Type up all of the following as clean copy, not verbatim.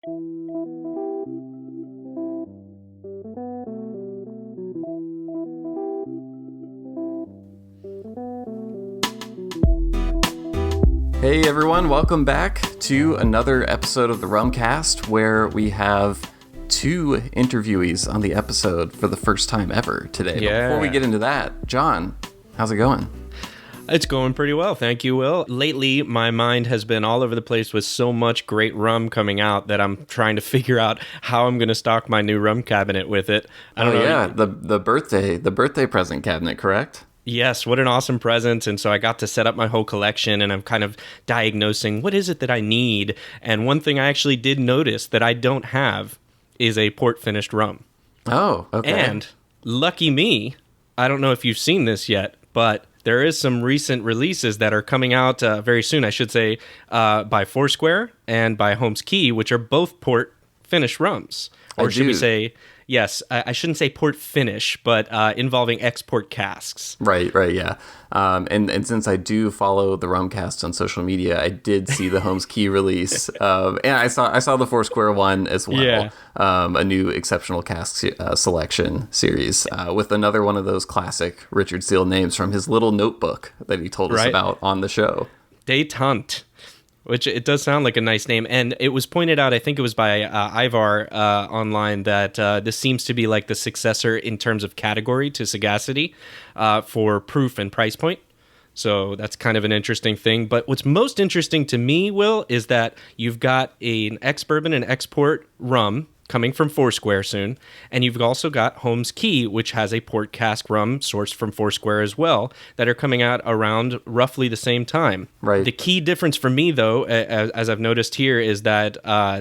Hey everyone, welcome back to another episode of the Rumcast, where we have two interviewees on the episode for the first time ever today. Yeah. But before we get into that, John, how's it going? It's going pretty well, thank you, Will. Lately, my mind has been all over the place with so much great rum coming out that I'm trying to figure out how I'm going to stock my new rum cabinet with it. I don't know. Yeah, the birthday present cabinet, correct? Yes, what an awesome present. And so I got to set up my whole collection, and I'm kind of diagnosing what is it that I need. And one thing I actually did notice that I don't have is a port finished rum. Oh, okay. And lucky me, I don't know if you've seen this yet, but there is some recent releases that are coming out very soon, I should say, by Foursquare and by Holmes Key, which are both port finished rums. Or should we say... Yes, I shouldn't say port finish, but involving export casks. Right, yeah. And since I do follow the Rumcast on social media, I did see the Holmes Key release, and I saw the Foursquare one as well. Yeah. A new exceptional cask selection series with another one of those classic Richard Steele names from his little notebook that he told us about on the show. Détente. Which it does sound like a nice name. And it was pointed out, I think it was by Ivar online, that this seems to be like the successor in terms of category to Sagacity for proof and price point. So that's kind of an interesting thing. But what's most interesting to me, Will, is that you've got an ex-bourbon and export rum coming from Foursquare soon, and you've also got Holmes Key, which has a port cask rum sourced from Foursquare as well, that are coming out around roughly the same time. Right. The key difference for me, though, as I've noticed here, is that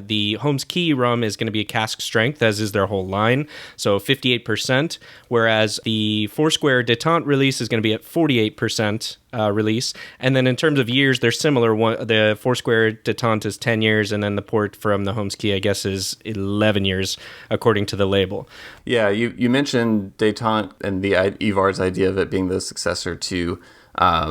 the Holmes Key rum is going to be a cask strength, as is their whole line, so 58%, whereas the Foursquare Détente release is going to be at 48%. Release. And then in terms of years, they're similar. The Foursquare Détente is 10 years, and then the port from the Holmes Key, I guess, is 11 years, according to the label. Yeah, you mentioned Détente and Ivar's idea of it being the successor to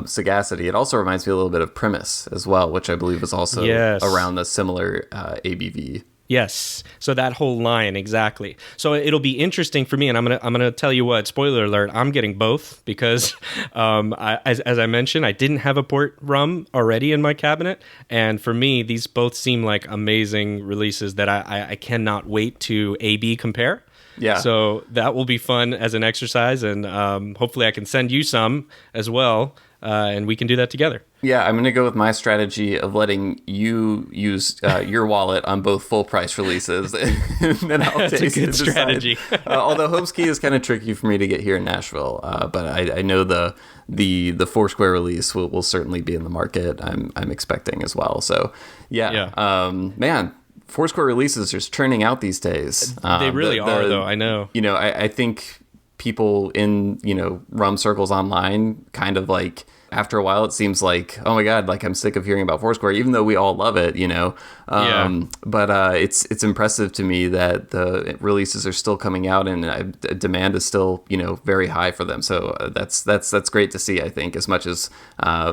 Sagacity. It also reminds me a little bit of Primus as well, which I believe is also around the similar ABV. Yes. So that whole line, exactly. So it'll be interesting for me, and I'm gonna tell you what. Spoiler alert: I'm getting both because, as I mentioned, I didn't have a port rum already in my cabinet, and for me, these both seem like amazing releases that I cannot wait to A/B compare. Yeah. So that will be fun as an exercise, and hopefully I can send you some as well, and we can do that together. Yeah, I'm going to go with my strategy of letting you use your wallet on both full price releases. And then I'll That's taste a good and strategy. decide. Although Holmes Key is kind of tricky for me to get here in Nashville, but I know the Foursquare release will certainly be in the market. I'm expecting as well. So yeah. Man, Foursquare releases are just churning out these days. They really are, though. I know. You know, I think people in rum circles online kind of like, after a while, it seems like, oh my God, like I'm sick of hearing about Foursquare, even though we all love it, But it's impressive to me that the releases are still coming out, and demand is still, very high for them. So that's great to see. I think, as much as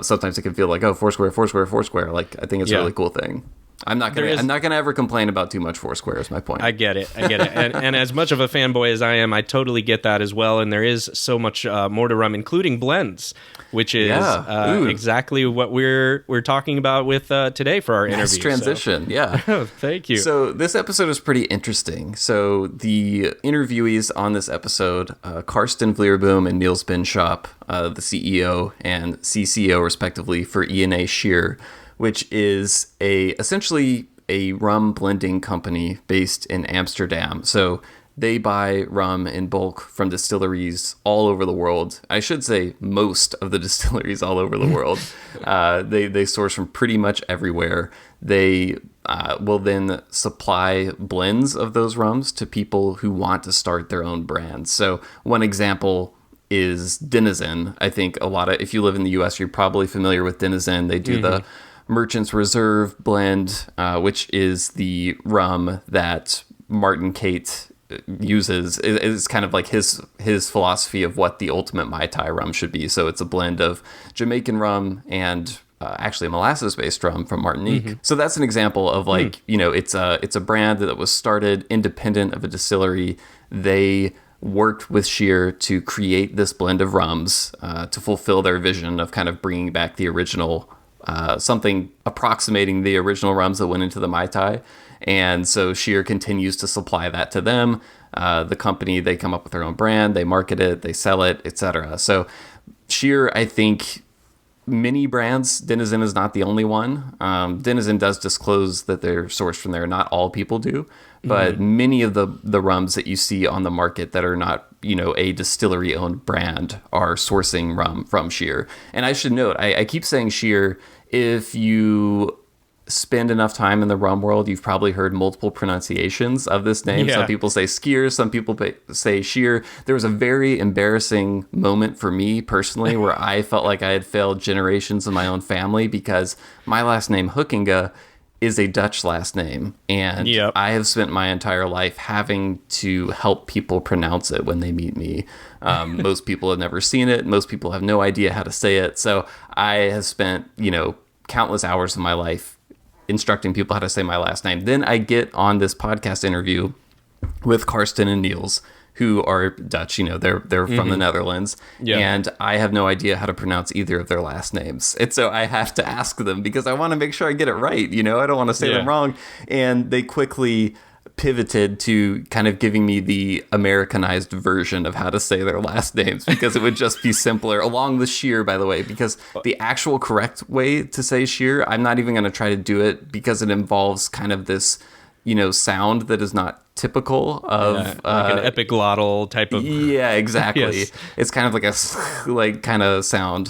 sometimes it can feel like, oh, Foursquare. Like, I think it's a really cool thing. I'm not gonna ever complain about too much Foursquare, is my point. I get it. And as much of a fanboy as I am, I totally get that as well. And there is so much more to rum, including blends, which is exactly what we're talking about with today for our interview. Nice transition, yeah. Thank you. So this episode is pretty interesting. So the interviewees on this episode, Carsten Vlierboom and Niels Benschop, the CEO and CCO respectively for E&A Scheer, which is essentially a rum blending company based in Amsterdam. So they buy rum in bulk from distilleries all over the world. I should say most of the distilleries all over the world. They source from pretty much everywhere. They will then supply blends of those rums to people who want to start their own brands. So one example is Denizen. I think if you live in the US, you're probably familiar with Denizen. They do the Merchant's Reserve blend, which is the rum that Martin Cate uses. It's kind of like his philosophy of what the ultimate Mai Tai rum should be. So it's a blend of Jamaican rum and actually a molasses-based rum from Martinique. So that's an example of like, it's a brand that was started independent of a distillery. They worked with Scheer to create this blend of rums to fulfill their vision of kind of bringing back the original, something approximating the original rums that went into the Mai Tai. And so Scheer continues to supply that to them. The company, they come up with their own brand, they market it, they sell it, etc. So Scheer, I think many brands, Denizen is not the only one. Denizen does disclose that they're sourced from there. Not all people do, but many of the rums that you see on the market that are not, a distillery owned brand are sourcing rum from Scheer. And I should note, I keep saying Scheer. If you spend enough time in the rum world, you've probably heard multiple pronunciations of this name. Some people say Skier, some people say Scheer. There was a very embarrassing moment for me personally where I felt like I had failed generations of my own family because my last name, Hookinga, is a Dutch last name. And I have spent my entire life having to help people pronounce it when they meet me. Most people have never seen it. Most people have no idea how to say it. So I have spent, countless hours of my life instructing people how to say my last name. Then I get on this podcast interview with Carsten and Niels, who are Dutch, they're from the Netherlands, and I have no idea how to pronounce either of their last names. And so I have to ask them because I want to make sure I get it right. I don't want to say them wrong. And they quickly pivoted to kind of giving me the Americanized version of how to say their last names because it would just be simpler, along with Scheer, by the way, because the actual correct way to say Scheer, I'm not even going to try to do it because it involves kind of this, sound that is not typical of like an epiglottal type of exactly. It's kind of like a kind of sound.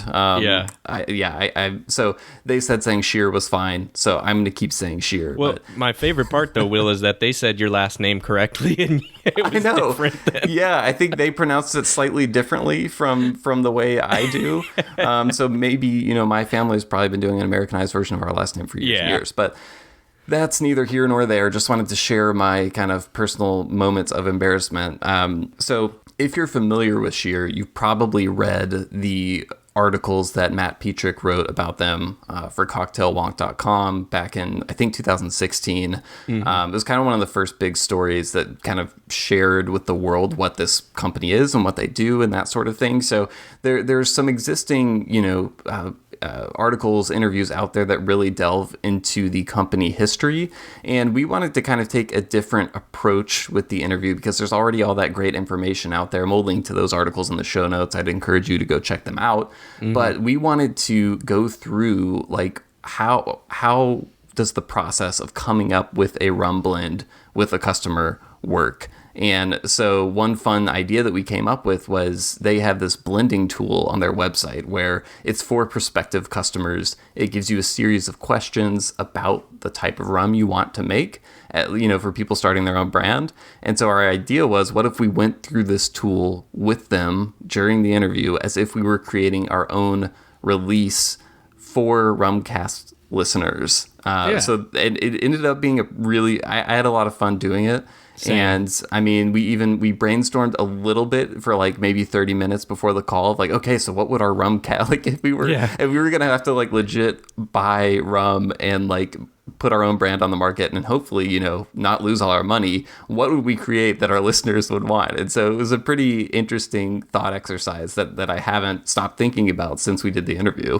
So they said saying Scheer was fine, so I'm gonna keep saying Scheer. Well, my favorite part though, Will, is that they said your last name correctly and it was different then. I think they pronounced it slightly differently from the way I do. So maybe my family's probably been doing an Americanized version of our last name for years and years, but that's neither here nor there. Just wanted to share my kind of personal moments of embarrassment. So if you're familiar with Scheer, you've probably read the articles that Matt Petrick wrote about them for cocktailwonk.com back in, I think, 2016. It was kind of one of the first big stories that kind of shared with the world what this company is and what they do and that sort of thing. So there's some existing, articles, interviews out there that really delve into the company history. And we wanted to kind of take a different approach with the interview because there's already all that great information out there. We'll link to those articles in the show notes. I'd encourage you to go check them out. But we wanted to go through like how does the process of coming up with a rum blend with a customer work? And so one fun idea that we came up with was they have this blending tool on their website where it's for prospective customers. It gives you a series of questions about the type of rum you want to make, for people starting their own brand. And so our idea was, what if we went through this tool with them during the interview as if we were creating our own release for Rumcast listeners? So it ended up being I had a lot of fun doing it. Same. And I mean, we brainstormed a little bit for like maybe 30 minutes before the call of like, okay, so what would our rum like if we were gonna have to like legit buy rum and like put our own brand on the market and hopefully, not lose all our money, what would we create that our listeners would want? And so it was a pretty interesting thought exercise that I haven't stopped thinking about since we did the interview.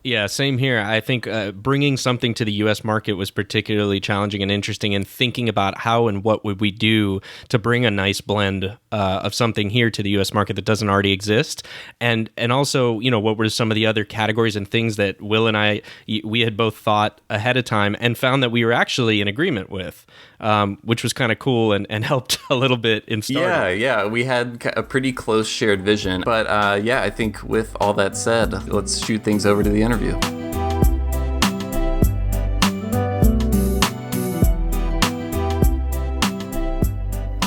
Yeah, same here. I think bringing something to the U.S. market was particularly challenging and interesting, and thinking about how and what would we do to bring a nice blend of something here to the U.S. market that doesn't already exist, and also, what were some of the other categories and things that Will and I, we had both thought ahead of time and found that we were actually in agreement with, which was kind of cool and helped a little bit in starting. Yeah, we had a pretty close shared vision, but I think with all that said, let's shoot things over to the interview.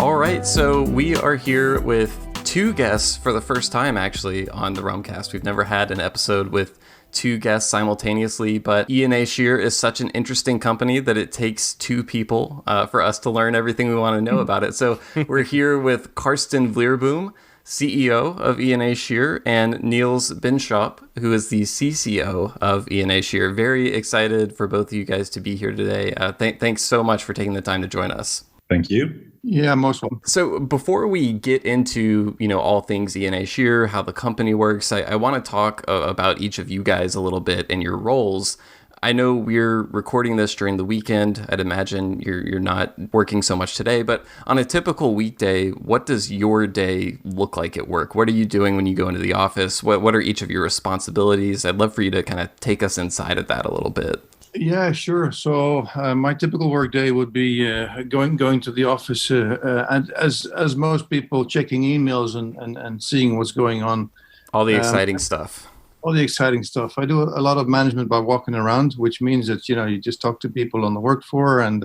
All right, so we are here with two guests for the first time, actually, on the Rumcast. We've never had an episode with two guests simultaneously, but E&A Scheer is such an interesting company that it takes two people for us to learn everything we want to know about it. So we're here with Carsten Vlierboom, CEO of E&A Scheer, and Niels Benschop, who is the CCO of E&A Scheer. Very excited for both of you guys to be here today. Thanks so much for taking the time to join us. Thank you. Yeah, most welcome. So before we get into, all things E&A Scheer, how the company works, I want to talk about each of you guys a little bit and your roles. I know we're recording this during the weekend. I'd imagine you're not working so much today, but on a typical weekday, what does your day look like at work? What are you doing when you go into the office? What are each of your responsibilities? I'd love for you to kind of take us inside of that a little bit. Yeah, sure. So my typical work day would be going to the office, and as most people, checking emails and seeing what's going on. All the exciting stuff. All the exciting stuff. I do a lot of management by walking around, which means that you just talk to people on the work floor, and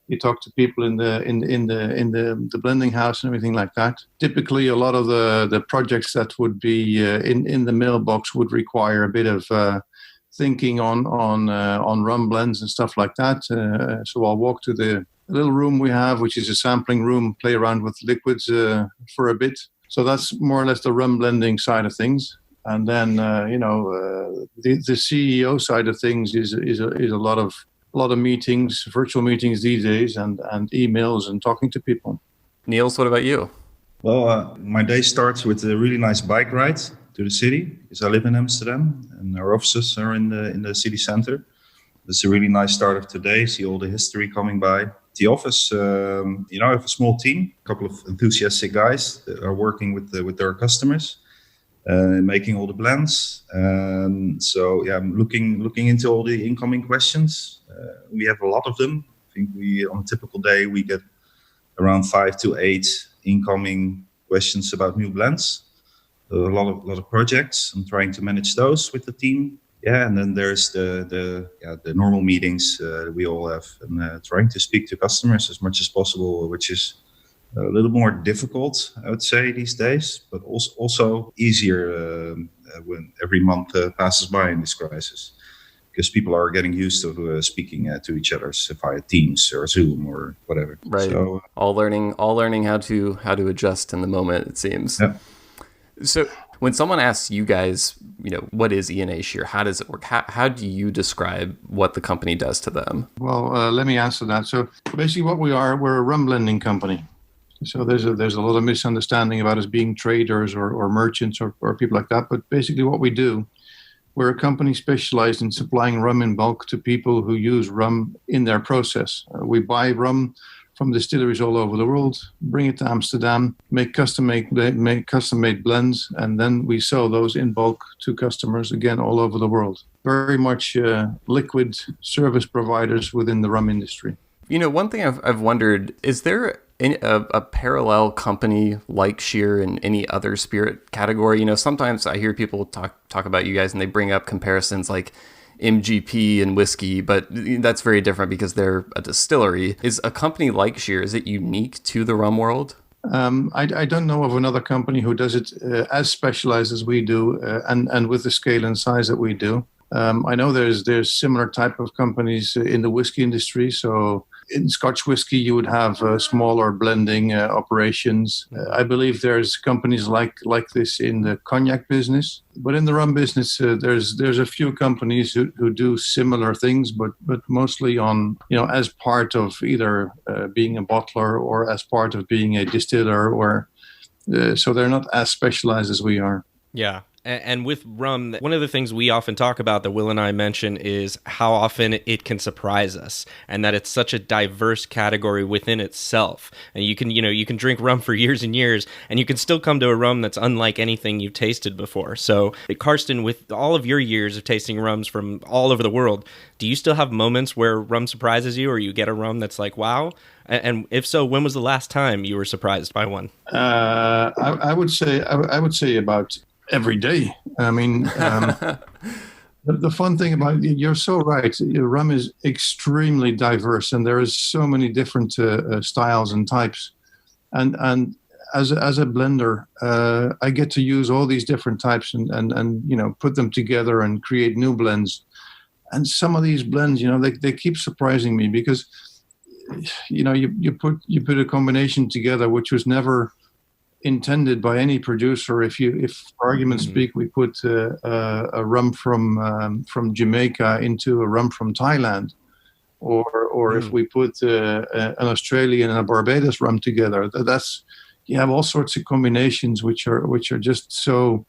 you talk to people in the blending house and everything like that. Typically, a lot of the projects that would be in the mailbox would require a bit of thinking on rum blends and stuff like that. So I'll walk to the little room we have, which is a sampling room, play around with liquids for a bit. So that's more or less the rum blending side of things. And then, the CEO side of things is a lot of meetings, virtual meetings these days, and emails and talking to people. Niels, what about you? Well, my day starts with a really nice bike ride to the city, because I live in Amsterdam and our offices are in the city center. It's a really nice start of today. See all the history coming by. The office, I have a small team, a couple of enthusiastic guys that are working with their customers. Making all the blends. So I'm looking into all the incoming questions. We have a lot of them. I think on a typical day we get around 5 to 8 incoming questions about new blends. A lot of projects. I'm trying to manage those with the team. Yeah, and then there's the normal meetings we all have, and trying to speak to customers as much as possible, which is a little more difficult, I would say, these days, but also easier when every month passes by in this crisis, because people are getting used to speaking to each other via Teams or Zoom or whatever. Right. So, all learning how to adjust in the moment, it seems. Yeah. So when someone asks you guys, what is E&A Scheer? How does it work? How do you describe what the company does to them? Well, let me answer that. So basically what we're a rum blending company. So there's a lot of misunderstanding about us being traders or merchants or people like that. But basically what we do, we're a company specialized in supplying rum in bulk to people who use rum in their process. We buy rum from distilleries all over the world, bring it to Amsterdam, make custom-made blends, and then we sell those in bulk to customers, again, all over the world. Very much liquid service providers within the rum industry. One thing I've wondered, is there a parallel company like Scheer in any other spirit category? Sometimes I hear people talk about you guys and they bring up comparisons like MGP and whiskey, but that's very different because they're a distillery. Is a company like Scheer, is it unique to the rum world? I don't know of another company who does it as specialized as we do and with the scale and size that we do. I know there's similar type of companies in the whiskey industry. So in Scotch whiskey, you would have smaller blending operations. I believe there's companies like this in the cognac business. But in the rum business, there's a few companies who do similar things, but mostly on, as part of either being a bottler or as part of being a distiller, or so they're not as specialized as we are. Yeah. And with rum, one of the things we often talk about that Will and I mention is how often it can surprise us, and that it's such a diverse category within itself. And you can drink rum for years and years, and you can still come to a rum that's unlike anything you've tasted before. So, Carsten, with all of your years of tasting rums from all over the world, do you still have moments where rum surprises you, or you get a rum that's like, wow? And if so, when was the last time you were surprised by one? I would say about every day. I mean, the fun thing about it, you're so right. Rum is extremely diverse, and there is so many different styles and types. And as a blender, I get to use all these different types and put them together and create new blends. And some of these blends, they keep surprising me because you put a combination together which was never intended by any producer. If for argument's sake, we put a rum from Jamaica into a rum from Thailand, or if we put an Australian and a Barbados rum together, that's you have all sorts of combinations which are just so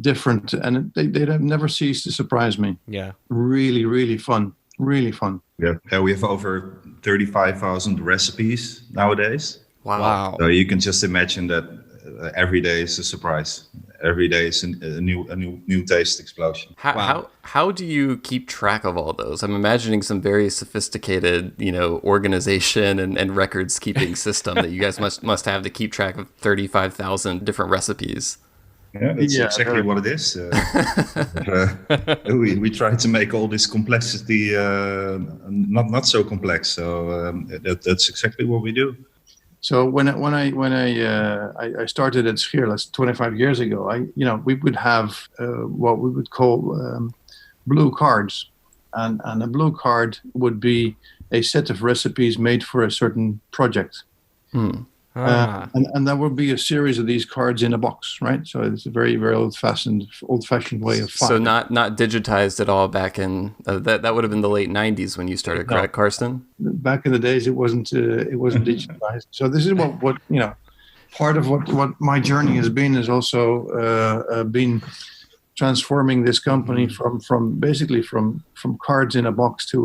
different, and they never cease to surprise me. Yeah, really, really fun, really fun. Yeah, we have over 35,000 recipes nowadays. Wow. So you can just imagine that every day is a surprise. Every day is a new taste explosion. How do you keep track of all those? I'm imagining some very sophisticated, organization and records keeping system that you guys must have to keep track of 35,000 different recipes. Yeah, that's exactly what it is. We try to make all this complexity not so complex. So that's exactly what we do. So when I started at Scheer, that's 25 years ago, we would have what we would call blue cards, and a blue card would be a set of recipes made for a certain project. And there would be a series of these cards in a box, right? So it's a very, very old-fashioned way of filing. So not digitized at all back in that would have been the late 90s when you started, correct, Carsten? Back in the days, it wasn't digitized. So this is what part of what my journey has been is also been transforming this company from basically from cards in a box to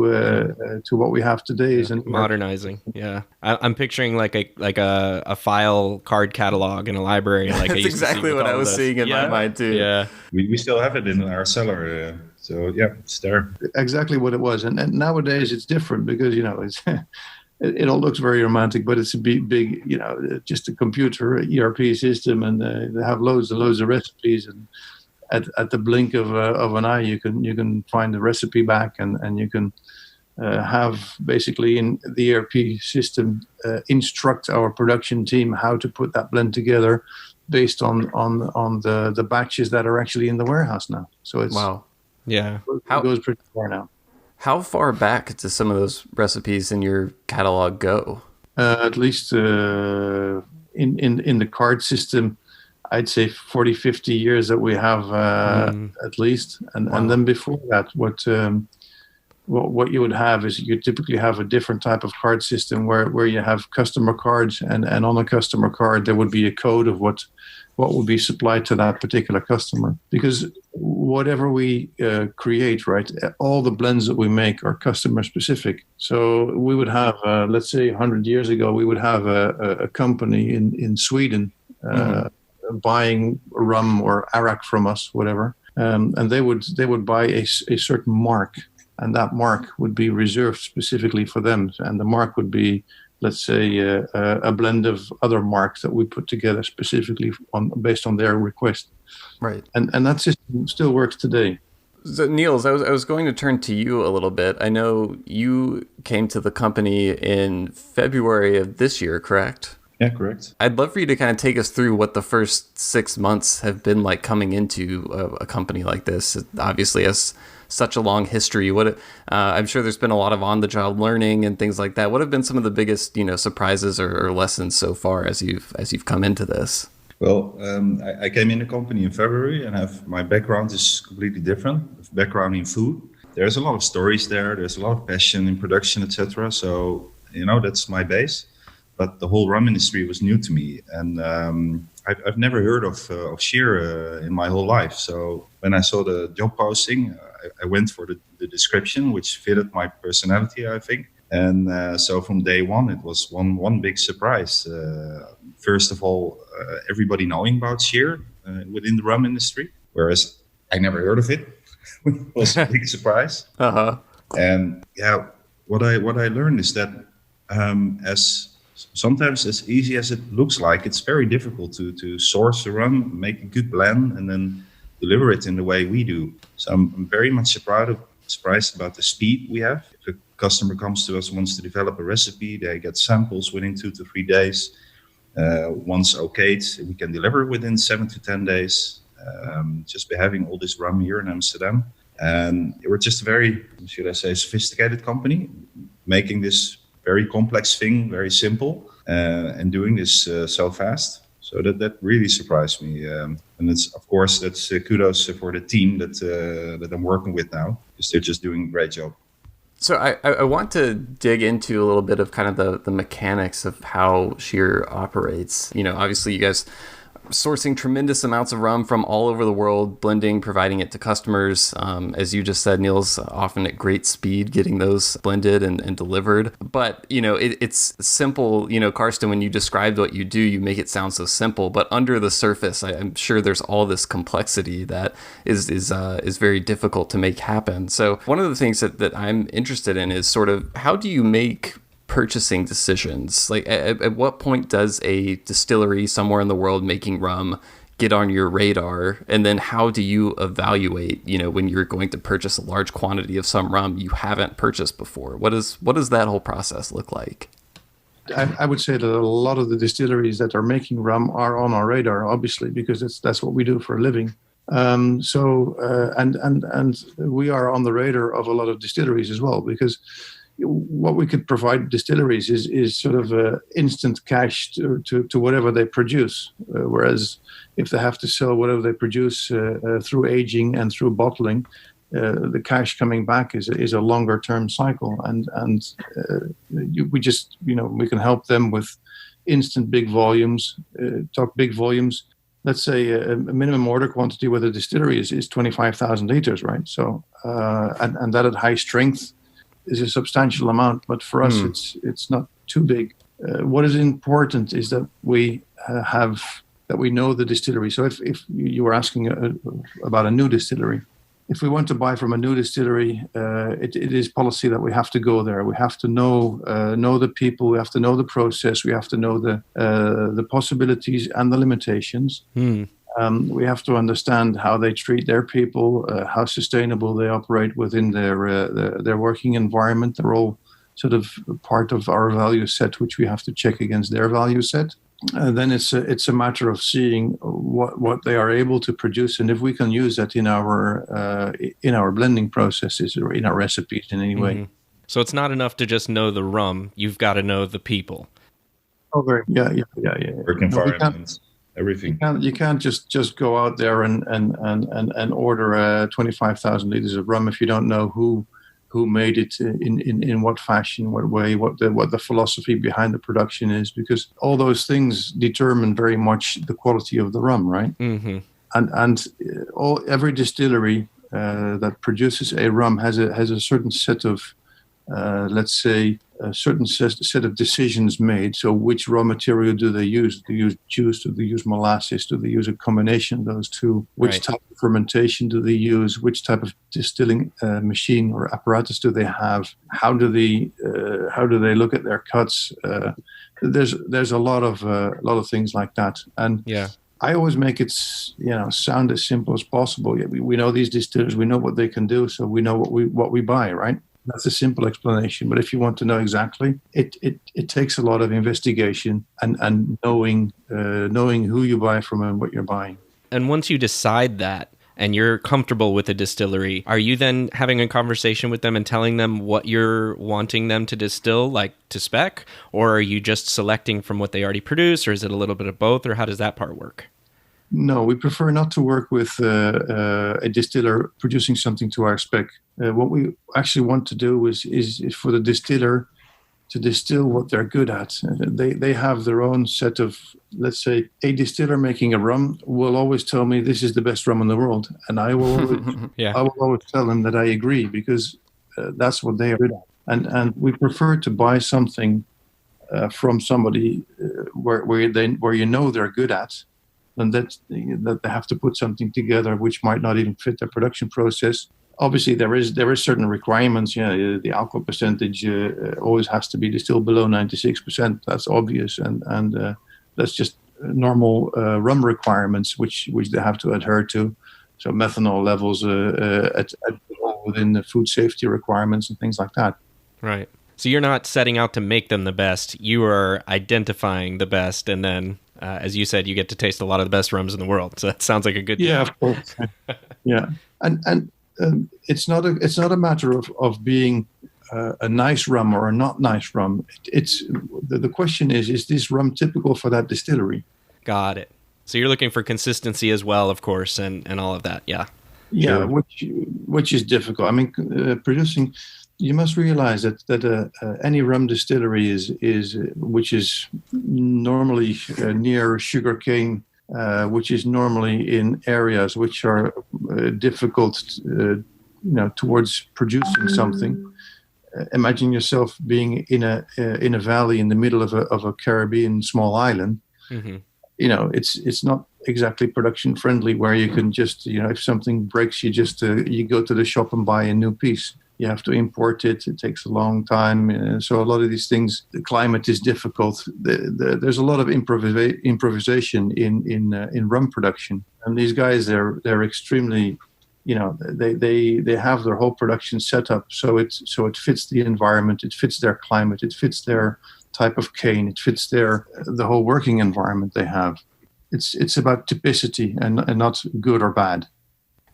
what we have today. And modernizing. Yeah, I'm picturing like a file card catalog in a library. Like that's exactly what I was seeing in my mind too. Yeah, we still have it in our cellar. So yeah, it's there. Exactly what it was, and nowadays it's different because it's. It all looks very romantic, but it's a big, just a computer ERP system, and they have loads of recipes, and at the blink of an eye, you can find the recipe back, and you can have basically in the ERP system instruct our production team how to put that blend together based on the batches that are actually in the warehouse now. So it's wow, yeah, it goes pretty far now. How far back do some of those recipes in your catalog go? At least in the card system, I'd say 40, 50 years that we have at least. And then before that, what you would have is you typically have a different type of card system where you have customer cards, and on a customer card there would be a code of what would be supplied to that particular customer. Because whatever we create, right, all the blends that we make are customer specific. So we would have, let's say 100 years ago, we would have a company in Sweden buying rum or arak from us, whatever, and they would buy a certain mark, and that mark would be reserved specifically for them, and the mark would be, let's say, a blend of other marks that we put together specifically based on their request. Right. And that system still works today. So, Niels, I was going to turn to you a little bit. I know you came to the company in February of this year, correct? Yeah, correct. I'd love for you to kind of take us through what the first 6 months have been like coming into a company like this. It obviously has such a long history. I'm sure there's been a lot of on-the-job learning and things like that. What have been some of the biggest, surprises or lessons so far as you've come into this? Well, I came in the company in February, and my background is completely different. Background in food. There's a lot of stories there. There's a lot of passion in production, etc. So that's my base. But the whole rum industry was new to me, and I've never heard of Scheer in my whole life. So when I saw the job posting, I went for the description, which fitted my personality, I think. And so from day one, it was one big surprise. First of all, everybody knowing about Scheer within the rum industry, whereas I never heard of it. It was a big surprise. And yeah, what I learned is that sometimes as easy as it looks like, it's very difficult to source a rum, make a good blend, and then deliver it in the way we do. So I'm very much surprised about the speed we have. If a customer comes to us, wants to develop a recipe, they get samples within 2 to 3 days. Once okayed, we can deliver within 7 to 10 days. Just by having all this rum here in Amsterdam. And we're just a very, should I say, sophisticated company, making this very complex thing very simple, and doing this so fast. So that really surprised me, and it's of course that's kudos for the team that I'm working with now, because they're just doing a great job. So I want to dig into a little bit of kind of the mechanics of how Scheer operates. Obviously you guys sourcing tremendous amounts of rum from all over the world, blending, providing it to customers. As you just said, Niels, often at great speed, getting those blended and delivered. But, it's simple. Carsten, when you described what you do, you make it sound so simple. But under the surface, I'm sure there's all this complexity that is very difficult to make happen. So one of the things that I'm interested in is sort of how do you make purchasing decisions? Like at what point does a distillery somewhere in the world making rum get on your radar, and then how do you evaluate when you're going to purchase a large quantity of some rum you haven't purchased before? What does that whole process look like? I would say that a lot of the distilleries that are making rum are on our radar, obviously, because that's what we do for a living. And we are on the radar of a lot of distilleries as well, because what we could provide distilleries is sort of instant cash to whatever they produce. Whereas if they have to sell whatever they produce through aging and through bottling, the cash coming back is a longer term cycle. We can help them with instant big volumes, talk big volumes. Let's say a minimum order quantity with a distillery is 25,000 liters, right? So, and that at high strength is a substantial amount, but for us, it's not too big. What is important is that we know the distillery. So if you were asking about a new distillery, if we want to buy from a new distillery, it is policy that we have to go there. We have to know the people. We have to know the process. We have to know the possibilities and the limitations. We have to understand how they treat their people, how sustainable they operate within their working environment. They're all sort of part of our value set, which we have to check against their value set. Then it's a matter of seeing what they are able to produce, and if we can use that in our blending processes or in our recipes in any way. So it's not enough to just know the rum; you've got to know the people. Oh, very yeah. Work environment. Everything. You can't just go out there and order 25,000 liters of rum if you don't know who made it in what fashion, what way, what the philosophy behind the production is, because all those things determine very much the quality of the rum, right? Mm-hmm. And every distillery that produces a rum has a certain set of let's say a certain set of decisions made. So which raw material do they use? Do they use juice? Do they use molasses? Do they use a combination of those two? Which type of fermentation do they use? Which type of distilling machine or apparatus do they have? How do they look at their cuts? There's a lot of things like that. And I always make it sound as simple as possible. We know these distillers, we know what they can do, so we know what we buy, right? That's a simple explanation. But if you want to know exactly, it takes a lot of investigation and knowing who you buy from and what you're buying. And once you decide that and you're comfortable with a distillery, are you then having a conversation with them and telling them what you're wanting them to distill, like to spec? Or are you just selecting from what they already produce? Or is it a little bit of both? Or how does that part work? No, we prefer not to work with a distiller producing something to our spec. What we actually want to do is for the distiller to distill what they're good at. They have their own set of, let's say, a distiller making a rum will always tell me this is the best rum in the world, and I will always tell them that I agree, because that's what they are good at. And we prefer to buy something from somebody where you know they're good at, and that they have to put something together which might not even fit their production process. Obviously, there is certain requirements. The alcohol percentage always has to be distilled below 96%. That's obvious, and that's just normal rum requirements which they have to adhere to. So methanol levels within the food safety requirements and things like that. Right. So you're not setting out to make them the best. You are identifying the best, and then, as you said, you get to taste a lot of the best rums in the world. So that sounds like a good thing. Yeah, of course. Yeah, and it's not a matter of being a nice rum or a not nice rum. It's the question is this rum typical for that distillery? Got it. So you're looking for consistency as well, of course, and all of that. Yeah. Yeah, which is difficult. I mean, producing. You must realize that any rum distillery is which is normally near sugarcane, which is normally in areas which are difficult, towards producing something. Imagine yourself being in a valley in the middle of a Caribbean small island. Mm-hmm. It's not exactly production friendly, where you can just, if something breaks, you just you go to the shop and buy a new piece. You have to import it. It takes a long time. So a lot of these things, the climate is difficult. There's a lot of improvisation in rum production. And these guys, they're extremely, they have their whole production set up so it fits the environment, it fits their climate, it fits their type of cane, it fits the whole working environment they have. It's about typicity and not good or bad.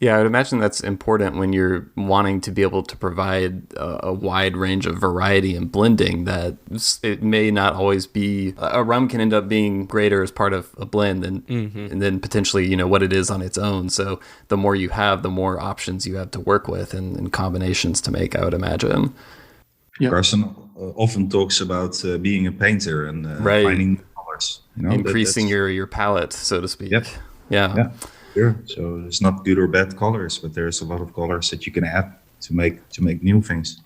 Yeah, I would imagine that's important when you're wanting to be able to provide a wide range of variety and blending, that it may not always be, a rum can end up being greater as part of a blend and then potentially, what it is on its own. So the more you have, the more options you have to work with and combinations to make, I would imagine. Yep. Carsten often talks about being a painter and finding colors. Increasing your palette, so to speak. Yep. Yeah. Sure. So there's not good or bad colors, but there's a lot of colors that you can add to make new things.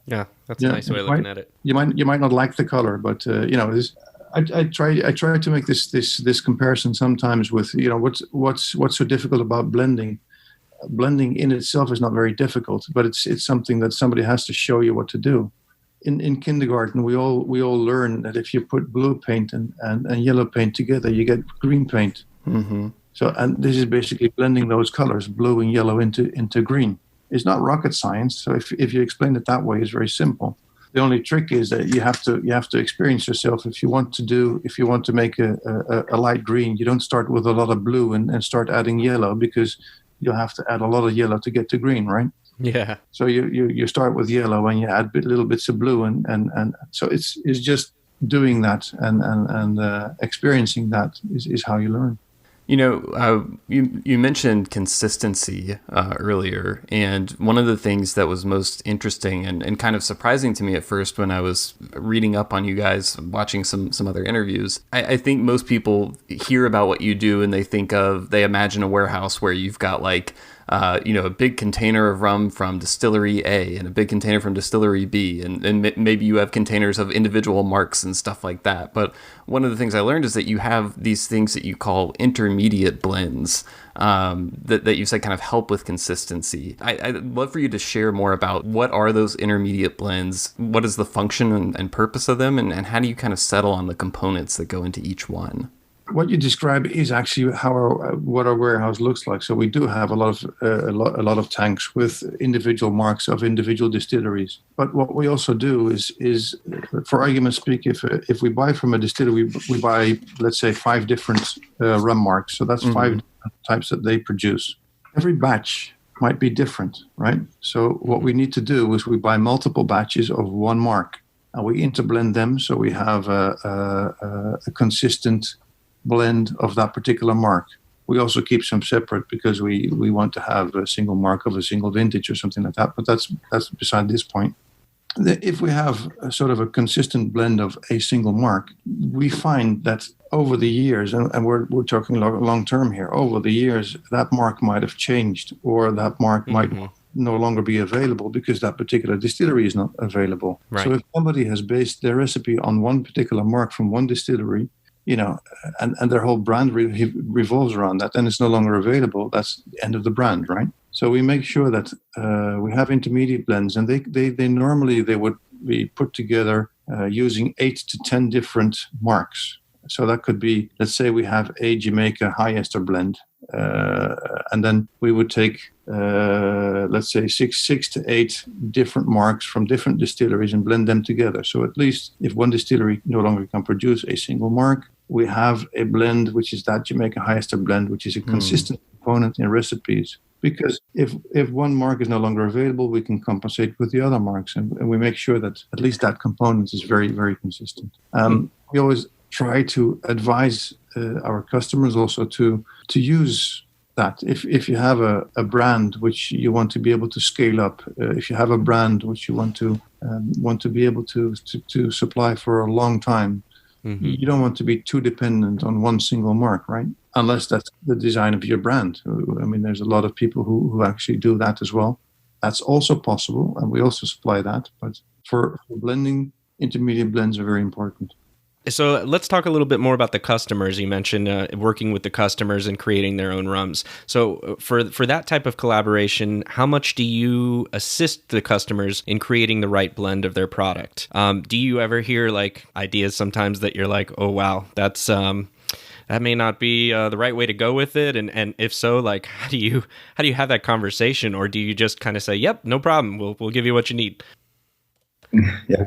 Yeah, that's a nice way of looking at it. You might not like the color, but I try to make this comparison sometimes with what's so difficult about blending. Blending in itself is not very difficult, but it's something that somebody has to show you what to do. In kindergarten, we all learn that if you put blue paint and yellow paint together, you get green paint. Mm-hmm. So, and this is basically blending those colors, blue and yellow, into green. It's not rocket science. So if you explain it that way, it's very simple. The only trick is that you have to experience yourself. If you want to make a light green, you don't start with a lot of blue and start adding yellow, because you'll have to add a lot of yellow to get to green, right? Yeah. So you start with yellow and you add little bits of blue and so it's just doing that and experiencing that is how you learn. You mentioned consistency earlier, and one of the things that was most interesting and kind of surprising to me at first when I was reading up on you guys, watching some other interviews, I think most people hear about what you do and they imagine a warehouse where you've got a big container of rum from distillery A and a big container from distillery B, and maybe you have containers of individual marks and stuff like that. But one of the things I learned is that you have these things that you call intermediate blends that you said kind of help with consistency. I'd love for you to share more about what are those intermediate blends, what is the function and purpose of them, and how do you kind of settle on the components that go into each one? What you describe is actually what our warehouse looks like. So we do have a lot of tanks with individual marks of individual distilleries. But what we also do is for argument's sake, if we buy from a distillery, we buy, let's say, 5 different rum marks. So that's 5 different types that they produce. Every batch might be different, right? So what we need to do is we buy multiple batches of one mark, and we interblend them so we have a consistent blend of that particular mark. We also keep some separate because we want to have a single mark of a single vintage or something like that, but that's beside this point. If we have a sort of a consistent blend of a single mark, we find that over the years, and we're talking long term here, over the years that mark might have changed, or that mark might no longer be available because that particular distillery is not available. Right. So if somebody has based their recipe on one particular mark from one distillery, and their whole brand revolves around that, and it's no longer available, that's the end of the brand, right? So we make sure that we have intermediate blends, and they normally would be put together using 8 to 10 different marks. So that could be, let's say we have a Jamaica high ester blend, and then we would take, let's say, six to 8 different marks from different distilleries and blend them together. So at least if one distillery no longer can produce a single mark, we have a blend which is that Jamaica high ester blend, which is a consistent component in recipes. Because if one mark is no longer available, we can compensate with the other marks, and we make sure that at least that component is very, very consistent. We always try to advise our customers also to use that. If you have a brand which you want to be able to scale up, if you have a brand which you want to be able to supply for a long time, you don't want to be too dependent on one single mark, right? Unless that's the design of your brand. I mean, there's a lot of people who actually do that as well. That's also possible, and we also supply that. But for blending, intermediate blends are very important. So let's talk a little bit more about the customers. You mentioned working with the customers and creating their own rums. So for that type of collaboration, how much do you assist the customers in creating the right blend of their product? Do you ever hear like ideas sometimes that you're like, oh wow, that's that may not be the right way to go with it? And if so, like how do you have that conversation, or do you just kind of say, yep, no problem, we'll give you what you need? Yeah,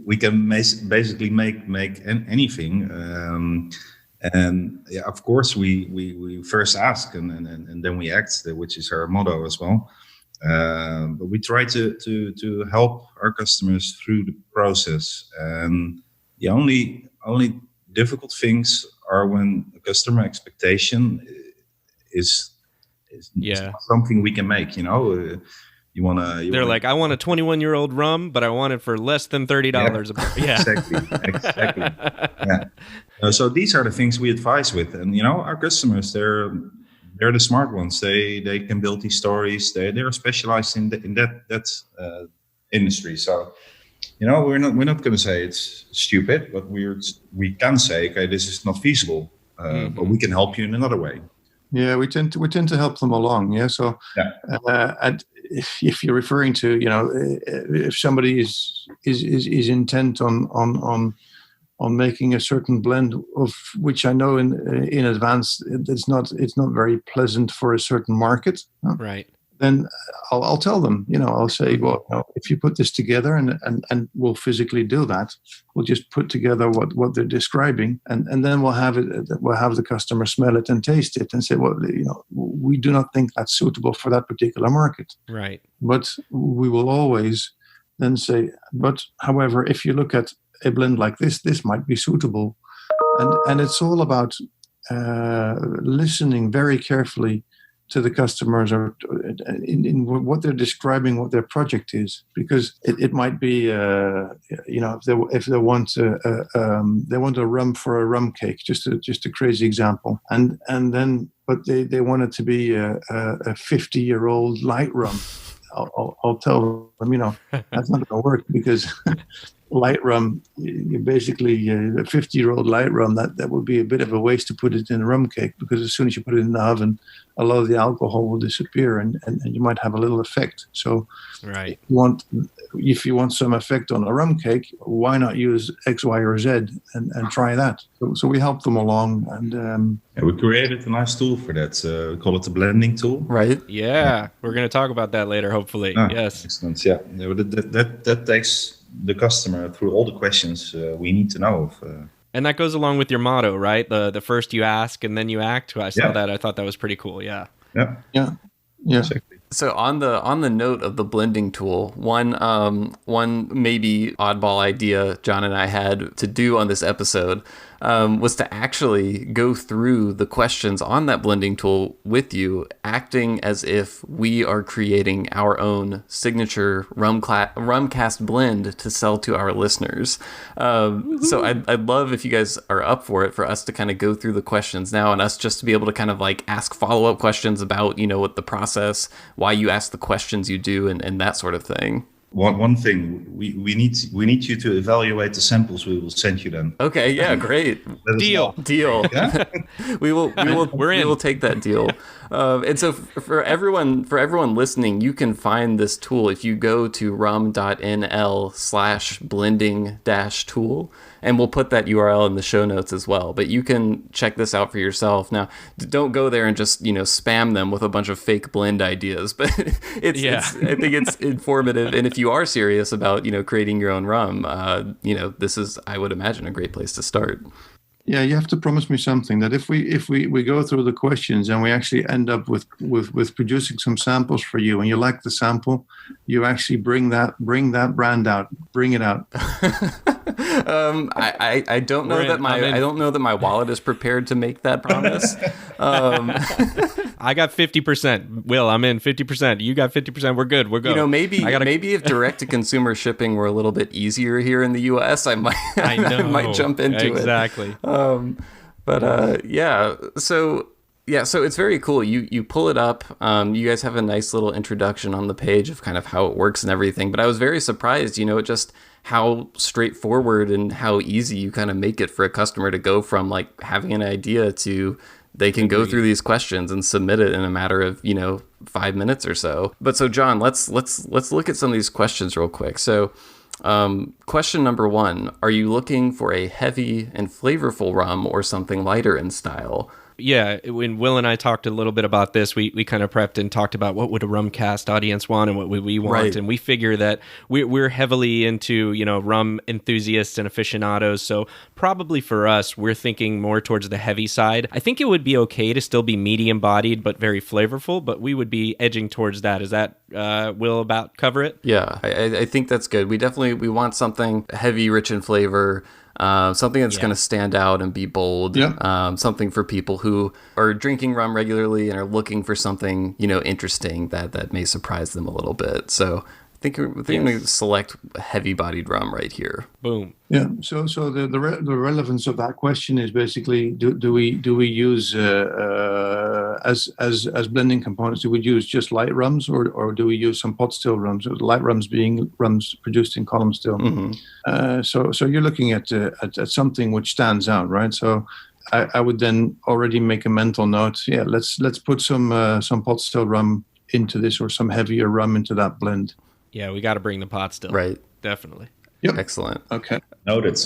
we can basically make anything, and yeah, of course we first ask and then we act, which is our motto as well. But we try to help our customers through the process, and the only difficult things are when the customer expectation is not something we can make. They're like, I want a 21-year-old rum, but I want it for less than $30 a bottle. Yeah, exactly. Yeah. So these are the things we advise with, and our customers, they're the smart ones. They can build these stories. They're specialized in that industry. So we're not going to say it's stupid, but we can say, okay, this is not feasible, but we can help you in another way. Yeah, we tend to help them along. Yeah, so and if you're referring to, if somebody is intent on making a certain blend of which I know in advance it's not very pleasant for a certain market, right? Then I'll tell them, I'll say, well, if you put this together and we'll physically do that, we'll just put together what they're describing, and then we'll have the customer smell it and taste it and say, well, we do not think that's suitable for that particular market. Right. But we will always then say, but however, if you look at a blend like this might be suitable. And it's all about listening very carefully to the customers, or in what they're describing, what their project is, because it might be, if they want a rum for a rum cake, just a crazy example, and then but they want it to be a 50-year-old light rum. I'll tell them, that's not going to work, because light rum, you basically a 50-year-old light rum, that would be a bit of a waste to put it in a rum cake, because as soon as you put it in the oven, a lot of the alcohol will disappear, and you might have a little effect. So right. If you want some effect on a rum cake, why not use X, Y, or Z and try that? So we help them along, and we created a nice tool for that. We call it the blending tool. Right. Yeah. We're going to talk about that later, hopefully. Yes. Excellent. Yeah. That takes the customer through all the questions we need to know. And that goes along with your motto, right? The first you ask and then you act. I saw that. I thought that was pretty cool. Yeah. Yeah. Exactly. So on the note of the blending tool, one maybe oddball idea John and I had to do on this episode was to actually go through the questions on that blending tool with you, acting as if we are creating our own signature Rumcast blend to sell to our listeners. So I'd love if you guys are up for it, for us to kind of go through the questions now, and us just to be able to kind of like ask follow-up questions about, what the process, why you ask the questions you do, and that sort of thing. One thing, we need you to evaluate the samples we will send you then. Okay, yeah, great. Deal. Yeah? we will take that deal. And so for everyone listening, you can find this tool if you go to rum.nl/blending-tool, and we'll put that URL in the show notes as well. But you can check this out for yourself. Now, don't go there and just spam them with a bunch of fake blend ideas. But I think it's informative. And if you are serious about creating your own rum, this is, I would imagine, a great place to start. Yeah, you have to promise me something, that if we go through the questions and we actually end up with producing some samples for you, and you like the sample, you actually bring that brand out, bring it out. I don't know that my wallet is prepared to make that promise. I got 50%. Will, I'm in 50%. You got 50%. We're good. We're good. Maybe if direct to consumer shipping were a little bit easier here in the US, I might jump into it. Exactly. So it's very cool. You pull it up. You guys have a nice little introduction on the page of kind of how it works and everything. But I was very surprised, just how straightforward and how easy you kind of make it for a customer to go from like having an idea to they can go through these questions and submit it in a matter of 5 minutes or so. But so John, let's look at some of these questions real quick. So question number 1, are you looking for a heavy and flavorful rum or something lighter in style? Yeah, when Will and I talked a little bit about this, we kind of prepped and talked about what would a Rumcast audience want and what would we want. Right. And we figure that we're heavily into, rum enthusiasts and aficionados. So probably for us, we're thinking more towards the heavy side. I think it would be okay to still be medium bodied, but very flavorful, but we would be edging towards that. Is that, Will, about cover it? Yeah, I think that's good. We want something heavy, rich in flavor. Something that's going to stand out and be bold. Yeah. Something for people who are drinking rum regularly and are looking for something, interesting that may surprise them a little bit. So I think we're going to select heavy-bodied rum right here. Boom. Yeah. So the relevance of that question is basically do we use as blending components? Do we use just light rums or do we use some pot still rums? Light rums being rums produced in column still. Mm-hmm. So you're looking at something which stands out, right? So I would then already make a mental note. Yeah, let's put some pot still rum into this or some heavier rum into that blend. Yeah, we got to bring the pot still. Right. Definitely. Yep. Excellent. Okay. Noted.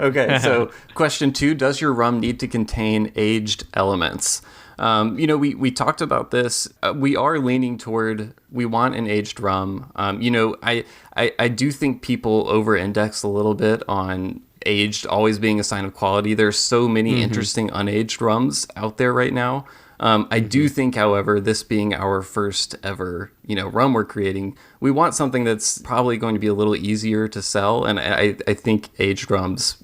Okay, so question 2, does your rum need to contain aged elements? We talked about this. We are leaning toward, we want an aged rum. I do think people over-index a little bit on aged always being a sign of quality. There's so many interesting unaged rums out there right now. I do think, however, this being our first ever, rum we're creating, we want something that's probably going to be a little easier to sell. And I think aged rums,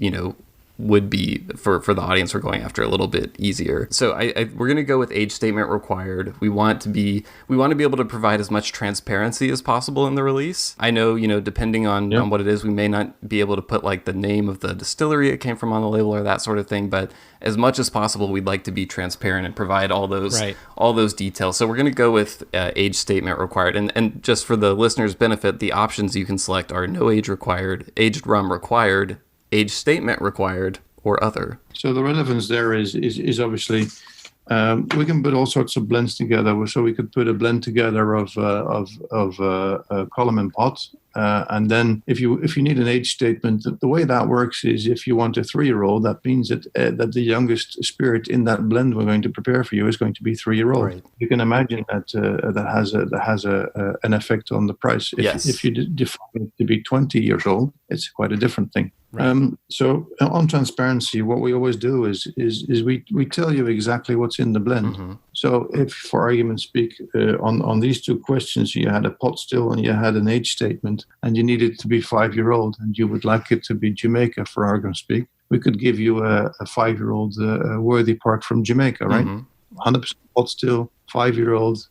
would be for the audience we're going after a little bit easier. So we're going to go with age statement required. We want to be able to provide as much transparency as possible in the release. I know, depending on what it is, we may not be able to put like the name of the distillery it came from on the label or that sort of thing, but as much as possible, we'd like to be transparent and provide all those details. So we're going to go with age statement required. And just for the listener's benefit, the options you can select are no age required, aged rum required, age statement required, or other. So the relevance there is obviously we can put all sorts of blends together. So we could put a blend together of column and pot, and then if you need an age statement, the way that works is if you want a 3-year-old, that means that the youngest spirit in that blend we're going to prepare for you is going to be 3-year-old. Right. You can imagine that that has an effect on the price. If you define it to be 20 years old, it's quite a different thing. Right. So on transparency, what we always do is we tell you exactly what's in the blend. Mm-hmm. So if, for argument's sake, on these 2 questions, you had a pot still and you had an age statement, and you needed it to be 5-year-old, and you would like it to be Jamaica, for argument's sake, we could give you a 5-year-old Worthy Park from Jamaica, right? Mm-hmm. 100% pot still, 5-year-old.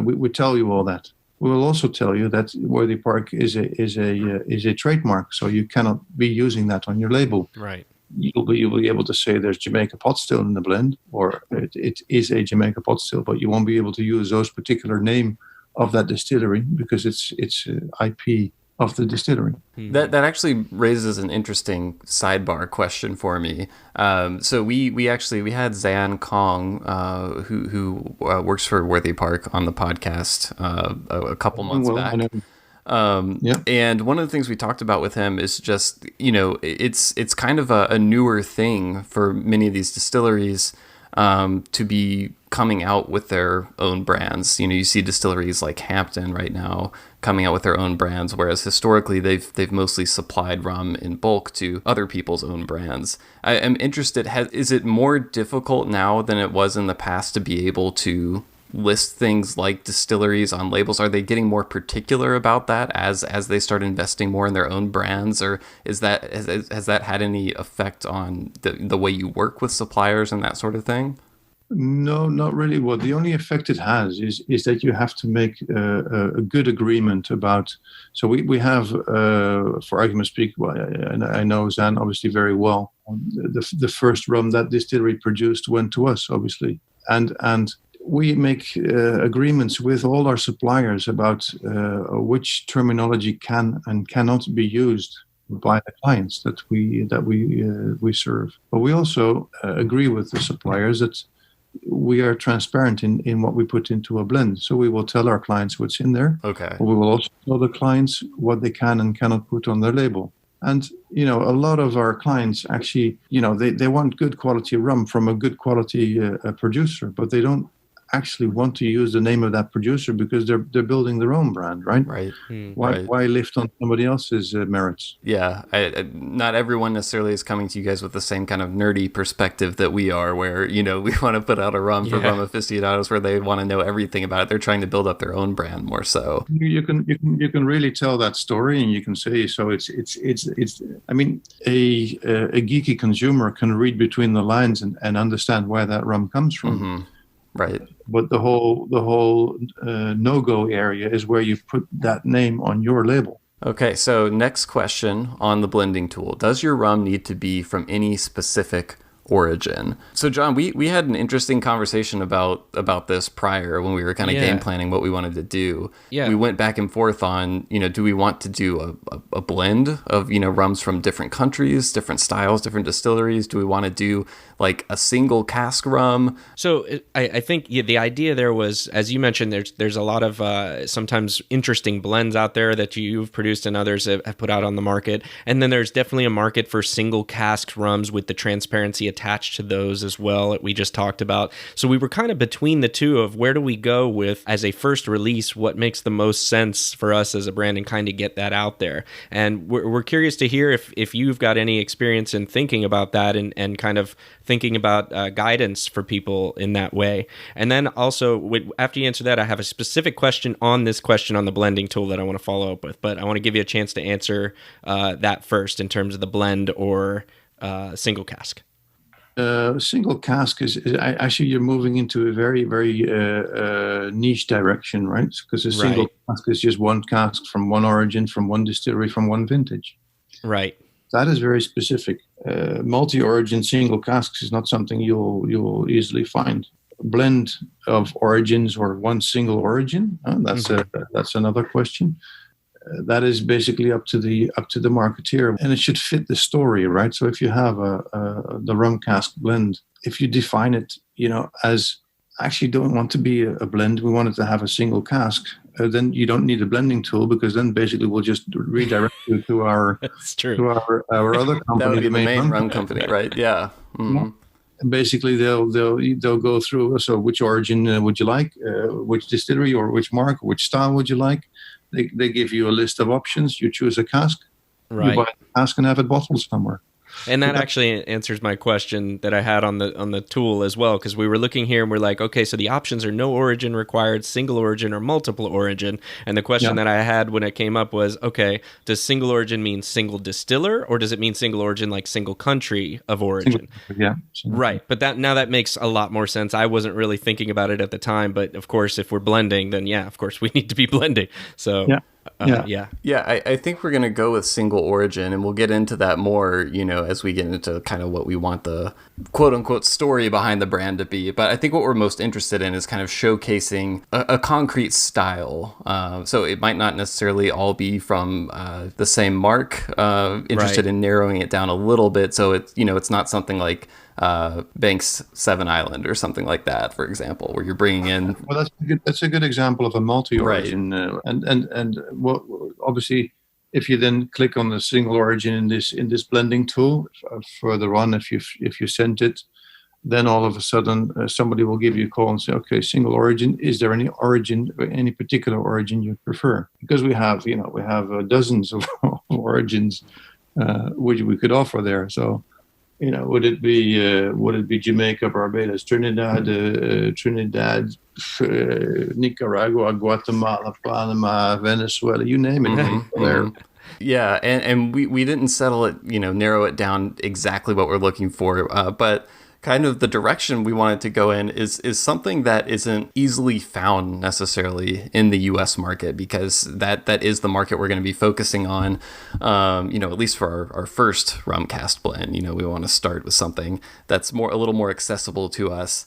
We tell you all that. We will also tell you that Worthy Park is a trademark, so you cannot be using that on your label. Right. You'll be able to say there's Jamaica pot still in the blend, or it is a Jamaica pot still, but you won't be able to use those particular name of that distillery because it's IP of the distillery. That actually raises an interesting sidebar question for me. So we had Zan Kong, who works for Worthy Park, on the podcast a couple months back. And one of the things we talked about with him is just, it's kind of a newer thing for many of these distilleries to be coming out with their own brands. You see distilleries like Hampton right now coming out with their own brands, whereas historically they've mostly supplied rum in bulk to other people's own brands. I am interested, is it more difficult now than it was in the past to be able to list things like distilleries on labels? Are they getting more particular about that as they start investing more in their own brands, or has that had any effect on the way you work with suppliers and that sort of thing? No, not really. Well, the only effect it has is that you have to make a good agreement about. So we have, for argument's sake, well, I know Zan obviously very well. The first rum that distillery produced went to us, obviously, and we make agreements with all our suppliers about which terminology can and cannot be used by the clients that we serve. But we also agree with the suppliers that we are transparent in what we put into a blend. So we will tell our clients what's in there. Okay. But we will also tell the clients what they can and cannot put on their label. And, a lot of our clients actually, they want good quality rum from a good quality producer, but they don't actually want to use the name of that producer because they're building their own brand, right? Right. Why lift on somebody else's merits? Yeah, not everyone necessarily is coming to you guys with the same kind of nerdy perspective that we are, where we want to put out a rum for rum aficionados, where they want to know everything about it. They're trying to build up their own brand more so. You can really tell that story, and you can say so. It's. I mean, a geeky consumer can read between the lines and understand where that rum comes from. Mm-hmm. Right. But the whole no-go area is where you put that name on your label. Okay, so next question on the blending tool. Does your rum need to be from any specific origin? So John, we had an interesting conversation about this prior when we were kind of game planning what we wanted to do. Yeah. We went back and forth on, do we want to do a blend of, rums from different countries, different styles, different distilleries? Do we want to do like a single cask rum? So I think the idea there was, as you mentioned, there's a lot of sometimes interesting blends out there that you've produced and others have put out on the market. And then there's definitely a market for single cask rums with the transparency attached to those as well that we just talked about. So we were kind of between the two of where do we go with, as a first release, what makes the most sense for us as a brand and kind of get that out there. And we're curious to hear if you've got any experience in thinking about that and kind of thinking about guidance for people in that way. And then also, after you answer that, I have a specific question on this question on the blending tool that I want to follow up with. But I want to give you a chance to answer that first in terms of the blend or single cask. Single cask is actually you're moving into a very, very niche direction, right? Because a single cask is just one cask from one origin, from one distillery, from one vintage. Right. That is very specific. Multi-origin single casks is not something you'll easily find. A blend of origins or one single origin, that's another question. That is basically up to the marketeer, and it should fit the story, right? So if you have the rum cask blend, if you define it, as actually don't want to be a blend, we want it to have a single cask, then you don't need a blending tool, because then basically we'll just redirect you to our our other company, that would be the main rum company, right? Yeah. Mm-hmm. And basically they'll go through. So which origin would you like? Which distillery or which mark? Which style would you like? They give you a list of options. You choose a cask. Right. You buy a cask and have it bottled somewhere. And that actually answers my question that I had on the tool as well, because we were looking here and we're like, okay, so the options are no origin required, single origin, or multiple origin. And the question that I had when it came up was, okay, does single origin mean single distiller, or does it mean single origin like single country of origin? Right. But that makes a lot more sense. I wasn't really thinking about it at the time, but of course, if we're blending, then of course we need to be blending. So I think we're going to go with single origin, and we'll get into that more, as we get into kind of what we want the quote unquote story behind the brand to be. But I think what we're most interested in is kind of showcasing a concrete style. So it might not necessarily all be from the same mark, interested in narrowing it down a little bit. So it's not something like Banks 7 Island or something like that, for example, where you're bringing in. Well, that's a good example of a multi-origin, and obviously, if you then click on the single origin in this blending tool further on, if you sent it, then all of a sudden somebody will give you a call and say, okay, single origin. Is there any particular origin you prefer? Because we have dozens of origins which we could offer there. So would it be Jamaica, Barbados, Trinidad, Nicaragua, Guatemala, Panama, Venezuela, you name it. There. Yeah, and we didn't settle it, narrow it down exactly what we're looking for, but kind of the direction we wanted to go in is something that isn't easily found necessarily in the U.S. market, because that is the market we're going to be focusing on, at least for our first Rumcast blend. We want to start with something that's a little more accessible to us.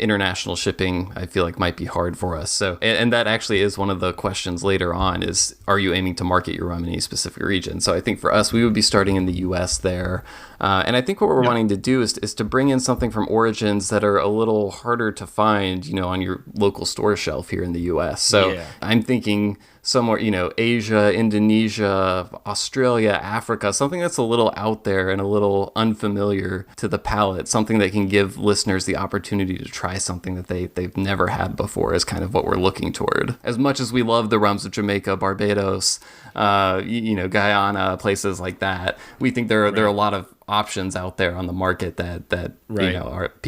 International shipping, I feel like, might be hard for us. So, and that actually is one of the questions later on is, are you aiming to market your rum in any specific region? So I think for us, we would be starting in the U.S. there. And I think what we're wanting to do is to bring in something from origins that are a little harder to find, on your local store shelf here in the U.S. So I'm thinking somewhere, Asia, Indonesia, Australia, Africa, something that's a little out there and a little unfamiliar to the palate, something that can give listeners the opportunity to try something that they've never had before is kind of what we're looking toward. As much as we love the rums of Jamaica, Barbados, Guyana, places like that, we think there are a lot of options out there on the market that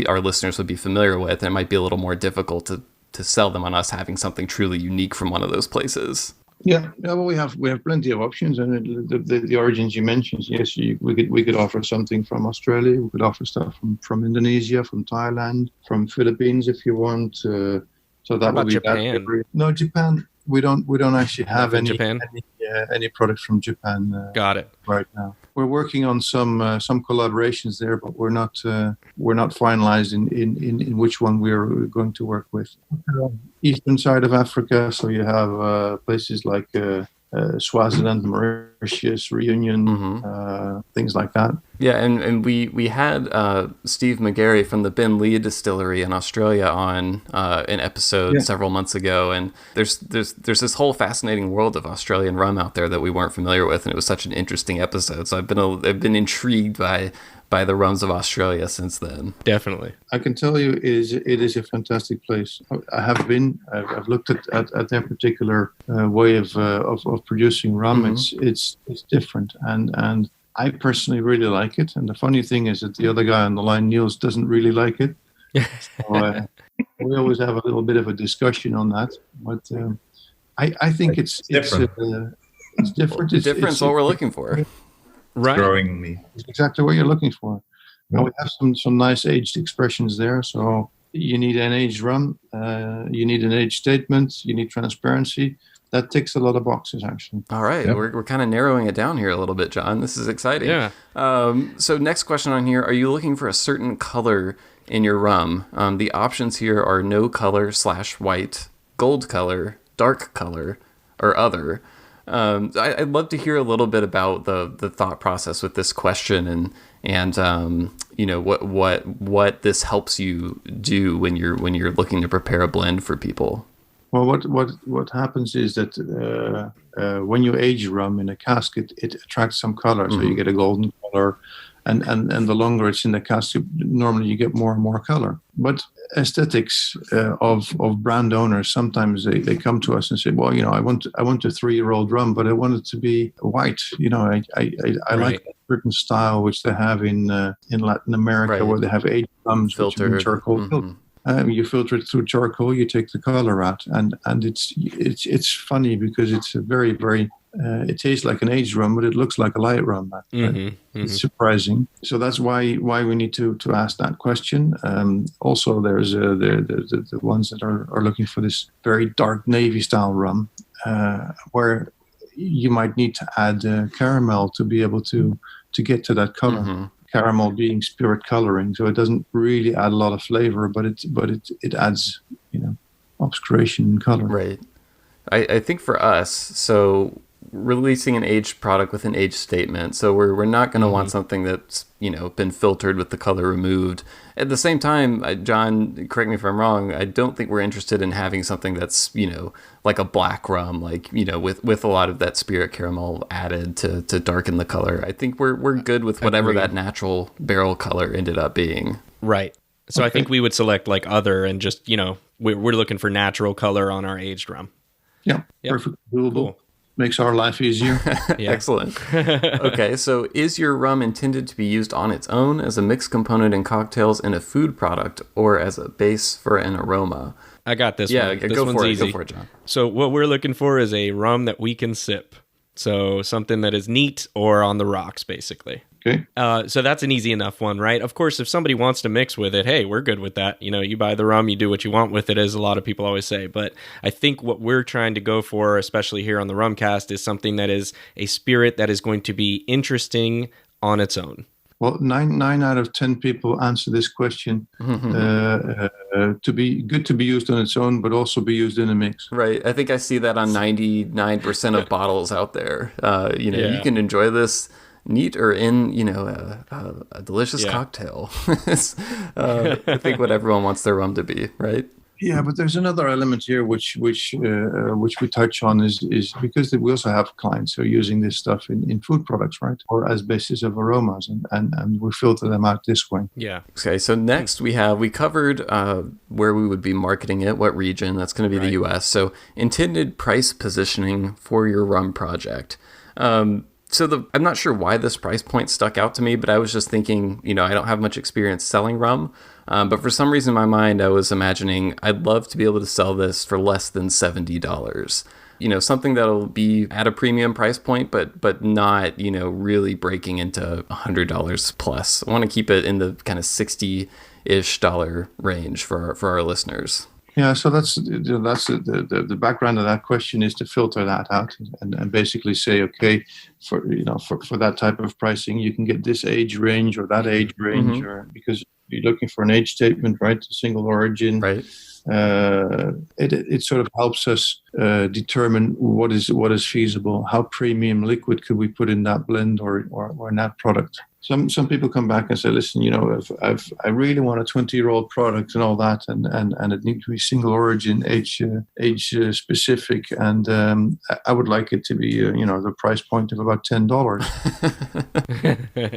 our listeners would be familiar with, and it might be a little more difficult to sell them on us having something truly unique from one of those places. Yeah, well, we have plenty of options, and the origins you mentioned. Yes, we could offer something from Australia. We could offer stuff from Indonesia, from Thailand, from Philippines if you want. So that would be Japan? No, Japan. We don't actually have any product from Japan. Got it. Right now, we're working on some collaborations there, but we're not finalized in which one we're going to work with. Eastern side of Africa, so you have places like Swaziland, Mauritius, Reunion, things like that. Yeah, and we had Steve McGarry from the Ben Lee Distillery in Australia on an episode several months ago, and there's this whole fascinating world of Australian rum out there that we weren't familiar with, and it was such an interesting episode. So I've been intrigued by the rums of Australia since then. Definitely. I can tell you it is a fantastic place. I've looked at their particular way of producing rum. It's different, and I personally really like it. And the funny thing is that the other guy on the line, Niels, doesn't really like it. So, we always have a little bit of a discussion on that. But I think it's different. It's different. It's what we're looking for. Right. Growing me. It's exactly what you're looking for. Now we have some nice aged expressions there. So you need an aged rum, you need an aged statement, you need transparency. That ticks a lot of boxes, actually. All right. Yep. We're kind of narrowing it down here a little bit, John. This is exciting. Yeah. So next question on here, are you looking for a certain color in your rum? The options here are no color / white, gold color, dark color, or other. I'd love to hear a little bit about the thought process with this question and what this helps you do when you're looking to prepare a blend for people. Well, what happens is that when you age rum in a cask, it attracts some color, so you get a golden color, and the longer it's in the cask, normally you get more and more color. But aesthetics of brand owners, sometimes they come to us and say, well, I want a 3-year-old rum, but I want it to be white. I like a certain style which they have in Latin America, where they have aged rums filtered charcoal filtered. You filter it through charcoal, you take the color out, and it's funny because it's a very, very it tastes like an aged rum, but it looks like a light rum. It's surprising. So that's why we need to ask that question. Also, there's the ones that are looking for this very dark navy style rum, where you might need to add caramel to be able to get to that color. Caramel being spirit coloring, so it doesn't really add a lot of flavor, but it adds obscuration and color. Right. I think for us, so releasing an aged product with an aged statement, so we're not going to want something that's been filtered with the color removed. At the same time, John, correct me if I'm wrong, I don't think we're interested in having something that's like a black rum, like with a lot of that spirit caramel added to darken the color. I think we're good with whatever that natural barrel color ended up being. Right. So I think we would select like other, and just we're looking for natural color on our aged rum. Yeah, perfect, doable. Cool. Makes our life easier. Yeah. Excellent. Okay, so is your rum intended to be used on its own as a mixed component in cocktails in a food product or as a base for an aroma? I got this Yeah, one. This go one's for it. easy. Go for it, John. So what we're looking for is a rum that we can sip. So something that is neat or on the rocks, basically. Okay. So that's an easy enough one, right? Of course, if somebody wants to mix with it, hey, we're good with that. You know, you buy the rum, you do what you want with it, as a lot of people always say. But I think what we're trying to go for, especially here on the Rumcast, is something that is a spirit that is going to be interesting on its own. Well, nine out of 10 people answer this question to be good to be used on its own, but also be used in a mix. Right. I think I see that on 99% of bottles out there. You can enjoy this neat or in, a delicious cocktail. I think what everyone wants their rum to be, right? Yeah, but there's another element here which we touch on is because we also have clients who are using this stuff in food products, right, or as basis of aromas, and we filter them out this way. Yeah. Okay, so next we covered where we would be marketing it, what region. That's going to be the U.S. So intended price positioning for your rum project. I'm not sure why this price point stuck out to me, but I was just thinking, I don't have much experience selling rum. But for some reason in my mind, I was imagining I'd love to be able to sell this for less than $70. Something that'll be at a premium price point, but not, really breaking into $100 plus. I want to keep it in the kind of $60-ish range for our listeners. Yeah, so that's the background of that question is to filter that out and basically say, okay, for that type of pricing, you can get this age range or that age range, or because you're looking for an age statement, right? A single origin, right? It sort of helps us determine what is feasible. How premium liquid could we put in that blend or in that product? Some people come back and say, listen, I really want a 20-year-old product and all that, and it needs to be single origin, age specific, and I would like it to be the price point of about $10.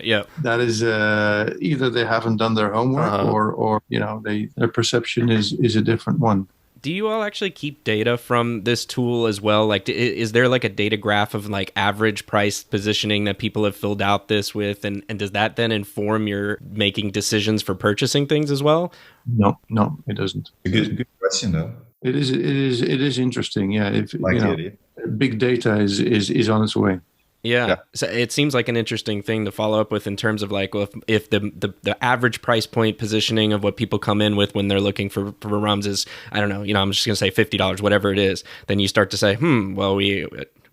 Yeah, that is either they haven't done their homework or their perception is a different one. Do you all actually keep data from this tool as well? Like, is there like a data graph of like average price positioning that people have filled out this with? And does that then inform your making decisions for purchasing things as well? No, it doesn't. A good question, though. It is interesting. Yeah. Big data is on its way. Yeah. So it seems like an interesting thing to follow up with in terms of like, well, if the average price point positioning of what people come in with when they're looking for rums is, I don't know, I'm just going to say $50, whatever it is, then you start to say, well, we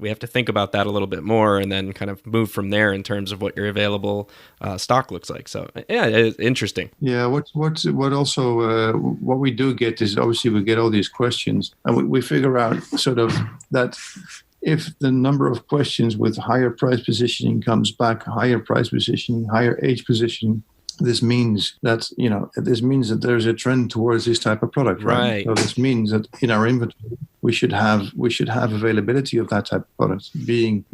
have to think about that a little bit more and then kind of move from there in terms of what your available stock looks like. So yeah, it's interesting. Yeah. What also what we do get is obviously we get all these questions and we figure out sort of that if the number of questions with higher price positioning comes back, higher price positioning, higher age positioning, this means that there's a trend towards this type of product, right? So this means that in our inventory we should have availability of that type of product, being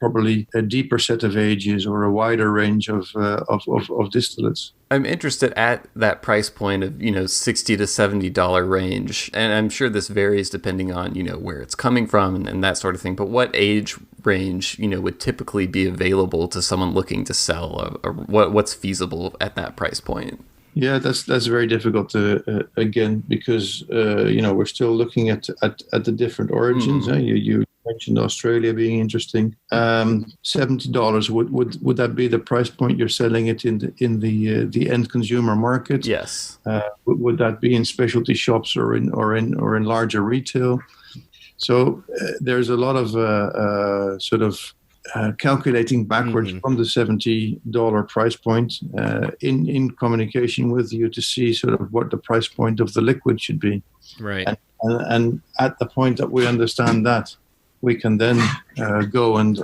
probably a deeper set of ages or a wider range of distillates. I'm interested at that price point of $60 to $70 range, and I'm sure this varies depending on where it's coming from and that sort of thing. But what age range would typically be available to someone looking to sell, or what's feasible at that price point? Yeah, that's very difficult to again because we're still looking at the different origins. You mentioned Australia being interesting. $70 would that be the price point you're selling it in the end consumer market? Yes. Would that be in specialty shops or in larger retail? So there's a lot of sort of calculating backwards from the $70 price point in communication with you to see sort of what the price point of the liquid should be. Right. And at the point that we understand that, we can then go and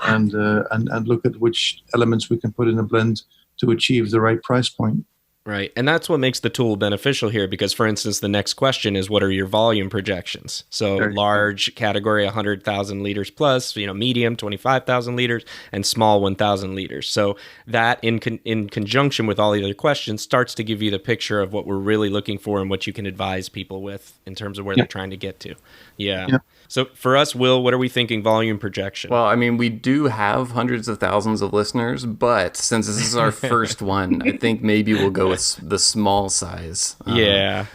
look at which elements we can put in a blend to achieve the right price point. Right. And that's what makes the tool beneficial here because, for instance, the next question is what are your volume projections? So large category, 100,000 liters plus, medium, 25,000 liters, and small, 1,000 liters. So that in conjunction with all the other questions starts to give you the picture of what we're really looking for and what you can advise people with in terms of where they're trying to get to. Yeah. So for us, Will, what are we thinking volume projection? Well, I mean, we do have hundreds of thousands of listeners, but since this is our first one, I think maybe we'll go with the small size. Yeah.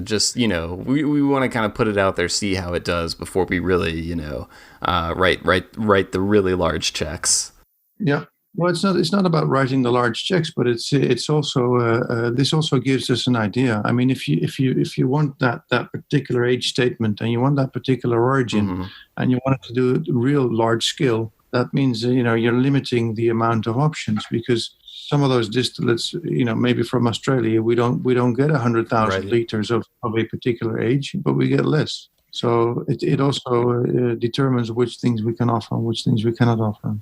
Just, we want to kind of put it out there, see how it does before we really, write the really large checks. Yeah. Well, it's not about writing the large checks, but it's also this also gives us an idea. I mean, if you want that particular age statement and you want that particular origin, and you want it to do it real large scale, that means you're limiting the amount of options, because some of those distillates, maybe from Australia, we don't get 100,000 liters of a particular age, but we get less. So it also determines which things we can offer and which things we cannot offer.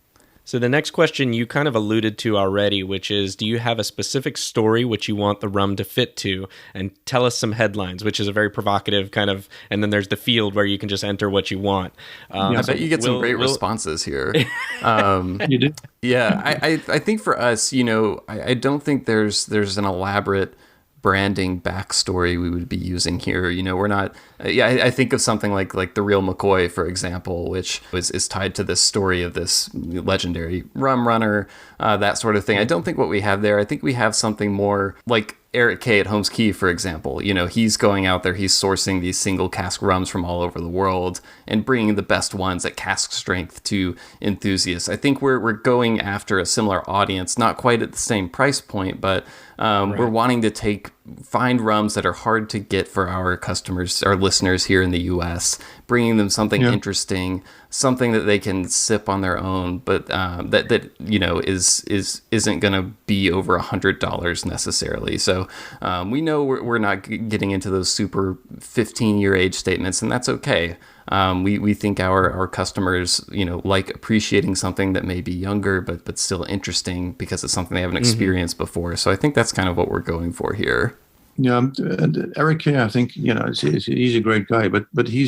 So the next question you kind of alluded to already, which is, do you have a specific story which you want the rum to fit to? And tell us some headlines, which is a very provocative kind of, and then there's the field where you can just enter what you want. I bet you get some great responses here. You do? Yeah, I think for us, I don't think there's an elaborate branding backstory we would be using here. We're not. I think of something like the Real McCoy, for example, which is tied to this story of this legendary rum runner, that sort of thing. I don't think what we have there. I think we have something more like Eric Kay at Holmes Key, for example. He's going out there, he's sourcing these single cask rums from all over the world and bringing the best ones at cask strength to enthusiasts. I think we're going after a similar audience, not quite at the same price point, but we're wanting to find rums that are hard to get for our customers, our listeners here in the U.S., bringing them something interesting, something that they can sip on their own, but that isn't going to be over $100 necessarily. So we know we're not getting into those super 15-year age statements, and that's okay. We think our customers, like appreciating something that may be younger, but still interesting because it's something they haven't experienced before. So I think that's kind of what we're going for here. Yeah, and Eric Kay, I think he's a great guy, but he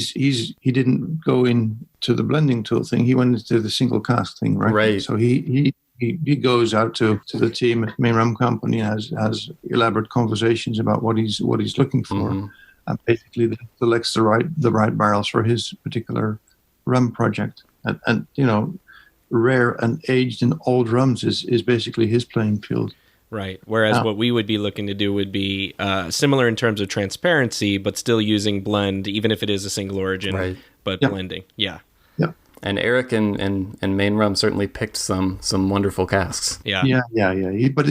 didn't go into the blending tool thing. He went into the single cask thing, right? Right. So he goes out to the team at Main Rum Company, has elaborate conversations about what he's looking for, and basically selects the right barrels for his particular rum project. And rare and aged and old rums is basically his playing field. Right. Whereas what we would be looking to do would be similar in terms of transparency, but still using blend, even if it is a single origin, but blending. Yeah. Yep. And Eric and Main Rum certainly picked some wonderful casks. Yeah. But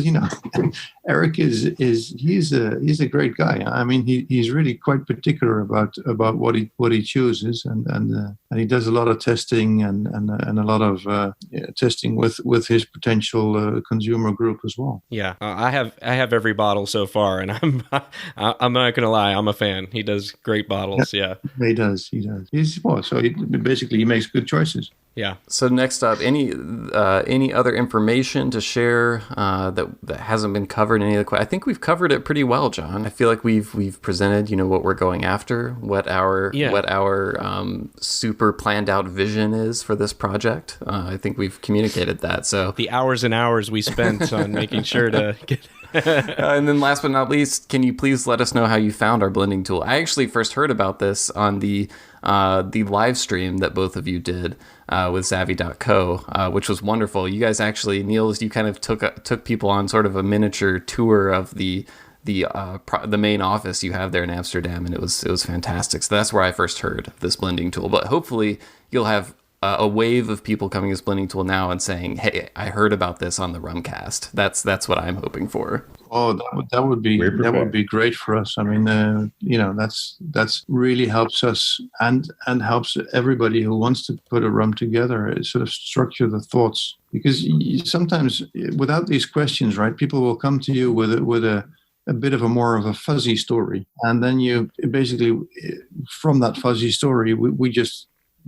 Eric he's a great guy. I mean, he's really quite particular about what he chooses, and he does a lot of testing and a lot of testing with his potential consumer group as well. Yeah, I have every bottle so far, and I'm not gonna lie, I'm a fan. He does great bottles. Yeah. He does. So he makes good choices. Yeah. So next up, any other information to share that hasn't been covered in any of the questions? I think we've covered it pretty well, John. I feel like we've presented, what we're going after, what our super planned out vision is for this project. I think we've communicated that. So the hours and hours we spent on making sure to get. And then last but not least, can you please let us know how you found our blending tool? I actually first heard about this on the live stream that both of you did with Savvy.co, which was wonderful. You guys actually, Niels, you kind of took people on sort of a miniature tour of the main office you have there in Amsterdam, and it was fantastic. So that's where I first heard of this blending tool. But hopefully you'll have a wave of people coming to this blending tool now and saying, "Hey, I heard about this on the Rumcast." That's what I'm hoping for. Oh, that would be great for us. I mean, that's really helps us and helps everybody who wants to put a rum together. Sort of structure the thoughts, because sometimes without these questions, right, people will come to you with a bit of a more of a fuzzy story, and then you basically from that fuzzy story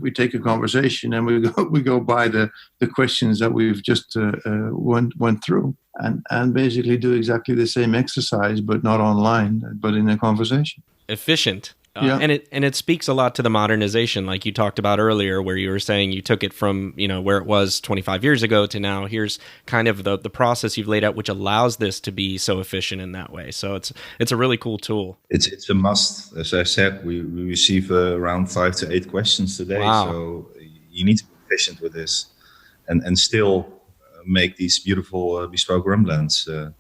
we take a conversation and we go by the questions that we've just went through and basically do exactly the same exercise, but not online, but in a conversation. Efficient. And it speaks a lot to the modernization, like you talked about earlier, where you were saying you took it from where it was 25 years ago to now. Here's kind of the process you've laid out, which allows this to be so efficient in that way. So it's a really cool tool. It's a must. As I said, we receive around 5 to 8 questions today. Wow. So you need to be efficient with this, and still make these beautiful bespoke rum blends. It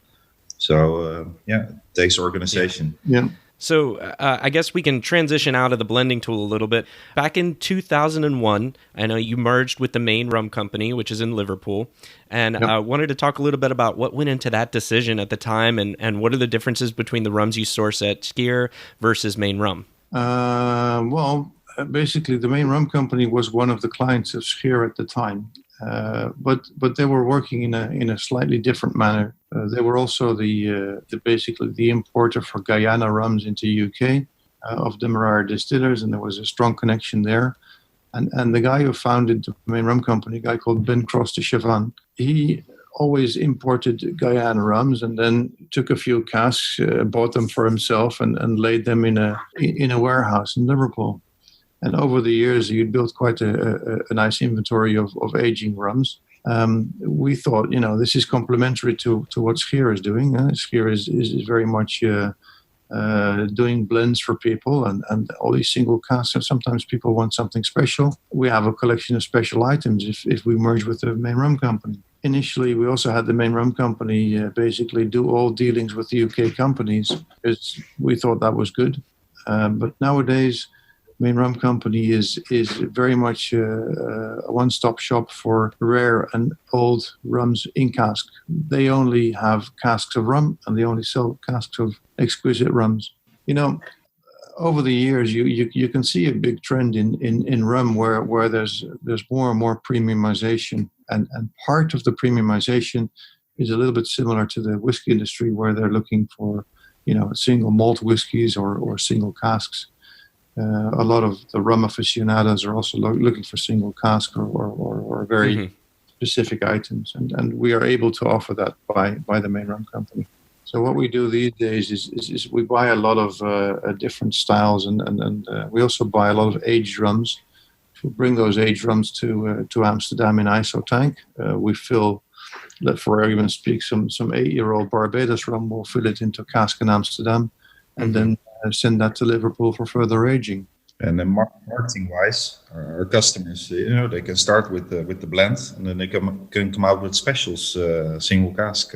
takes organization. Yeah. So I guess we can transition out of the blending tool a little bit. Back in 2001, I know you merged with the main rum company, which is in Liverpool. And I wanted to talk a little bit about what went into that decision at the time and what are the differences between the rums you source at Scheer versus main rum? Basically, the main rum company was one of the clients of Scheer at the time. But they were working in a slightly different manner. They were also basically the importer for Guyana rums into UK of Demerara distillers, and there was a strong connection there. And the guy who founded the main rum company, a guy called Ben Cross de Chavannes, he always imported Guyana rums and then took a few casks, bought them for himself, and laid them in a warehouse in Liverpool. And over the years, you'd built quite a nice inventory of aging rums. We thought, this is complementary to what Scheer is doing. Scheer is very much doing blends for people and all these single casks. And sometimes people want something special. We have a collection of special items if we merge with the main rum company. Initially, we also had the main rum company basically do all dealings with the UK companies because we thought that was good. But nowadays, main rum company is very much a one-stop shop for rare and old rums in cask. They only have casks of rum and they only sell casks of exquisite rums. Over the years, you can see a big trend in rum where there's more and more premiumization, and part of the premiumization is a little bit similar to the whiskey industry, where they're looking for single malt whiskies or single casks. A lot of the rum aficionados are also looking for single cask or very specific items, and we are able to offer that by the main rum company. So what we do these days is we buy a lot of different styles, and we also buy a lot of aged rums. We bring those aged rums to Amsterdam in ISO tank. We fill, for argument's sake, some 8-year-old Barbados rum. We'll fill it into cask in Amsterdam, and then send that to Liverpool for further aging. And then marketing-wise, our customers, they can start with the blend, and then they can come out with specials, single cask.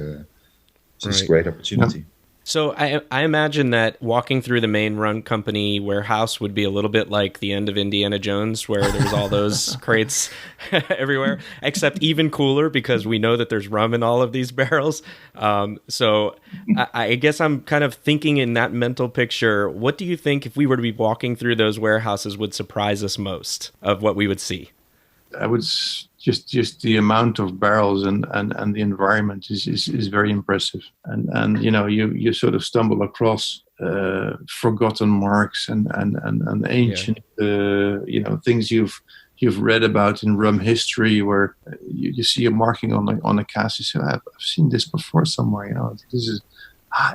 It's a great opportunity. Yeah. So I imagine that walking through the main rum company warehouse would be a little bit like the end of Indiana Jones, where there's all those crates everywhere, except even cooler because we know that there's rum in all of these barrels. So I guess I'm kind of thinking in that mental picture, what do you think if we were to be walking through those warehouses would surprise us most of what we would see? I would just the amount of barrels and the environment is very impressive, and you sort of stumble across forgotten marks and ancient things you've read about in rum history, where you see a marking on a cask. You say, I've seen this before somewhere. This is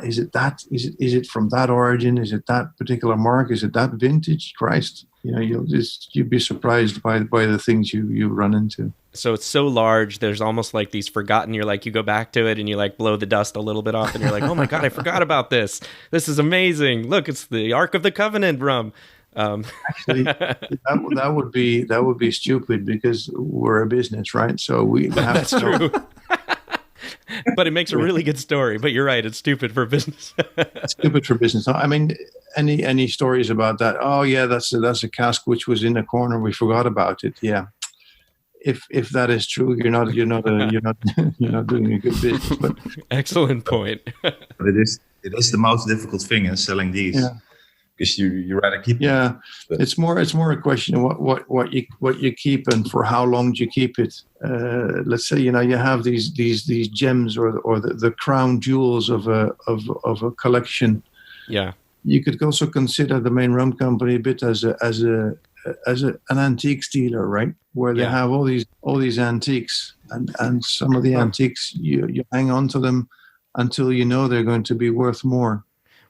is it that? Is it from that origin? Is it that particular mark? Is it that vintage? Christ. You'd be surprised by the things you run into. So it's so large, there's almost like these forgotten, you go back to it and you blow the dust a little bit off and you're like, oh my God, I forgot about this. This is amazing. Look, it's the Ark of the Covenant rum. Actually, that would be stupid because we're a business, right? So we have That's true. But it makes a really good story. But you're right, it's stupid for business. Stupid for business. I mean, any stories about that? Oh yeah, that's a cask which was in a corner. We forgot about it. Yeah. If that is true, you're not doing a good business. But excellent point. But it is the most difficult thing in selling these. Yeah. Because you rather keep. Yeah, but it's more a question of what you keep and for how long do you keep it. Let's say you have these gems or the crown jewels of a collection. Yeah, you could also consider the main rum company a bit as an antiques dealer, right? Where they have all these antiques and some of the antiques you hang on to them until they're going to be worth more.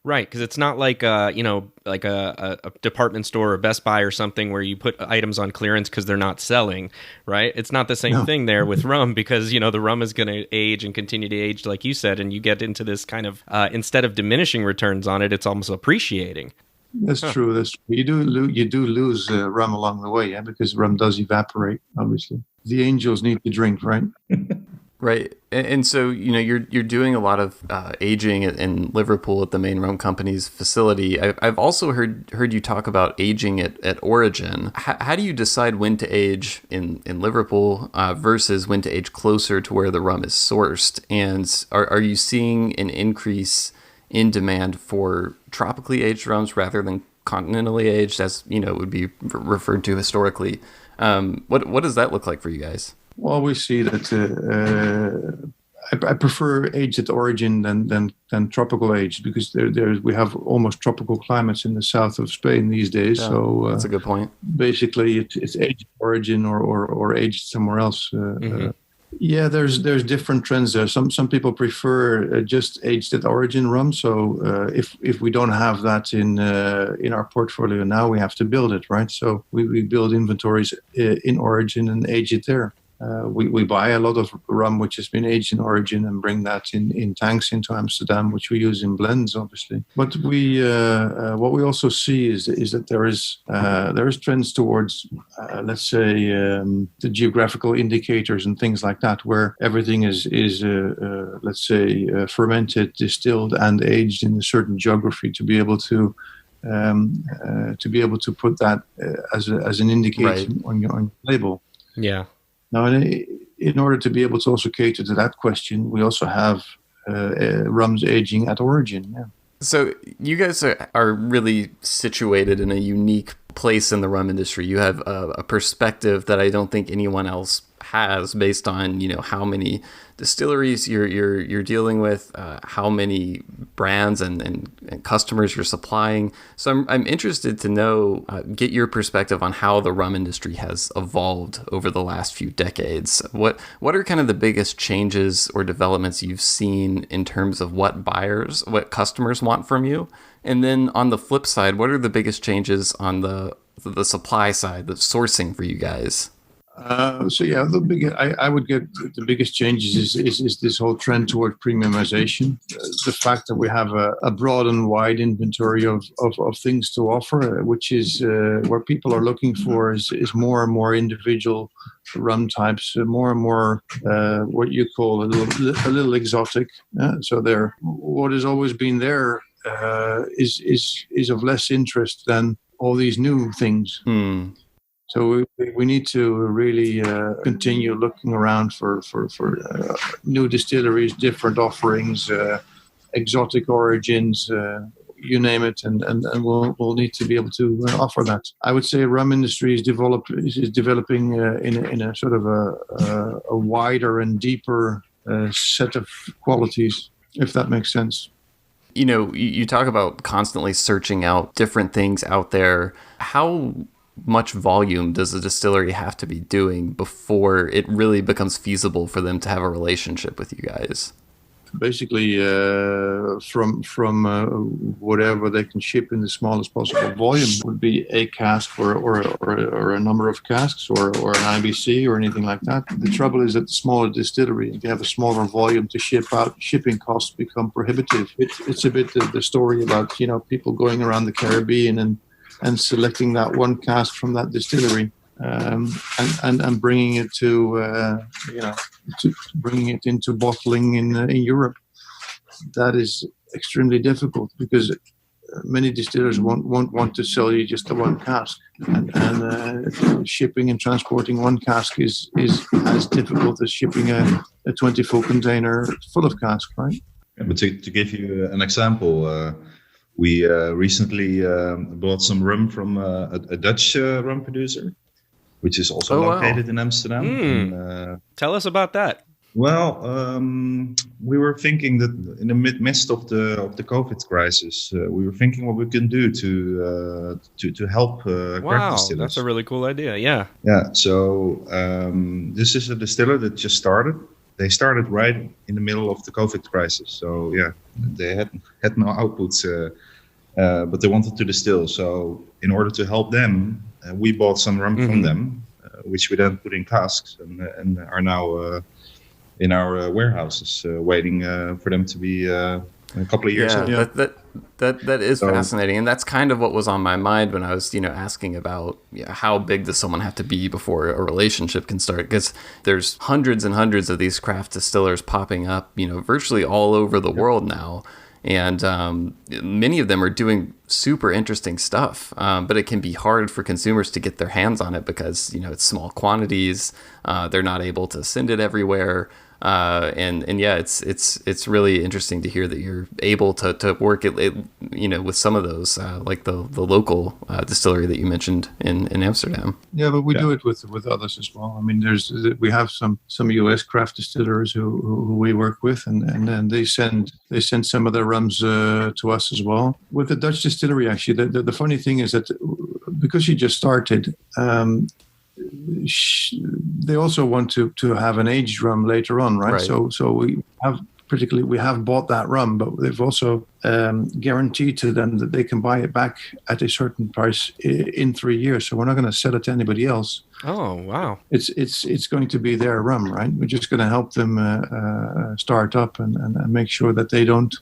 Right, because it's not like like a department store or Best Buy or something where you put items on clearance because they're not selling, right? It's not the same thing there with rum because the rum is going to age and continue to age, like you said, and you get into this kind of instead of diminishing returns on it, it's almost appreciating. That's true. That's true. You do lose rum along the way, yeah, because rum does evaporate. Obviously, the angels need to drink, right? Right. And so, you're doing a lot of aging in Liverpool at the main rum company's facility. I've also heard you talk about aging at origin. How do you decide when to age in Liverpool versus when to age closer to where the rum is sourced? And are you seeing an increase in demand for tropically aged rums rather than continentally aged, as would be referred to historically? What does that look like for you guys? Well, we see that I prefer aged at origin than tropical aged because we have almost tropical climates in the south of Spain these days. Yeah, so that's a good point. Basically, it's aged at origin or aged somewhere else. Yeah, there's different trends there. Some people prefer just aged at origin rum. So if we don't have that in our portfolio now, we have to build it, right? So we build inventories in origin and age it there. We buy a lot of rum which has been aged in origin and bring that in tanks into Amsterdam, which we use in blends, obviously. But what we also see is that there is trends towards, let's say, the geographical indicators and things like that, where everything is let's say, fermented, distilled, and aged in a certain geography to be able to put that as an indication on your label. Yeah. Now, in order to be able to also cater to that question, we also have rums aging at origin. Yeah. So you guys are really situated in a unique place in the rum industry. You have a perspective that I don't think anyone else has, based on how many distilleries you're dealing with, how many brands and customers you're supplying. So I'm interested to know, get your perspective on how the rum industry has evolved over the last few decades. What are kind of the biggest changes or developments you've seen in terms of what customers want from you? And then on the flip side, what are the biggest changes on the supply side, the sourcing for you guys? So yeah, I would get the biggest changes is this whole trend toward premiumization. The fact that we have a broad and wide inventory of things to offer, which is where people are looking for is more and more individual rum types, more and more what you call a little exotic. So what has always been there is of less interest than all these new things. So we need to really continue looking around for new distilleries, different offerings, exotic origins, you name it, and we'll need to be able to offer that. I would say rum industry is developing in a sort of a wider and deeper set of qualities, if that makes sense. You talk about constantly searching out different things out there. How much volume does a distillery have to be doing before it really becomes feasible for them to have a relationship with you guys? Basically, from whatever they can ship in the smallest possible volume would be a cask or a number of casks or an IBC or anything like that. The trouble is that the smaller distillery, if you have a smaller volume to ship out, shipping costs become prohibitive. It's a bit the story about people going around the Caribbean and selecting that one cask from that distillery and bringing it to bringing it into bottling in Europe. That is extremely difficult because many distillers won't want to sell you just the one cask, and shipping and transporting one cask is as difficult as shipping a 20-foot container full of cask, right? Yeah, but to give you an example. We recently bought some rum from a Dutch rum producer, which is also located in Amsterdam. And, tell us about that. Well, we were thinking that in the midst of the COVID crisis, we were thinking what we can do to help craft distillers. That's a really cool idea. Yeah. Yeah. So this is a distiller that just started. they started right in the middle of the COVID crisis. So yeah, they had no outputs, but they wanted to distill. So in order to help them, we bought some rum from them, which we then put in casks and are now in our warehouses, waiting for them to be a couple of years old. That is fascinating, and that's kind of what was on my mind when I was, asking about how big does someone have to be before a relationship can start? Because there's hundreds and hundreds of these craft distillers popping up, virtually all over the world now, and many of them are doing super interesting stuff. But it can be hard for consumers to get their hands on it because it's small quantities. They're not able to send it everywhere. And yeah, it's really interesting to hear that you're able to work it with some of those, like the local distillery that you mentioned in Amsterdam. Yeah, but we do it with others as well. I mean, we have some US craft distillers who we work with, and then they send some of their rums to us as well. With the Dutch distillery, actually, the funny thing is that because she just started. They also want to have an aged rum later on, right? So we have bought that rum, but they've also guaranteed to them that they can buy it back at a certain price in 3 years. So we're not going to sell it to anybody else. Oh wow! It's going to be their rum, right? We're just going to help them start up and make sure that they don't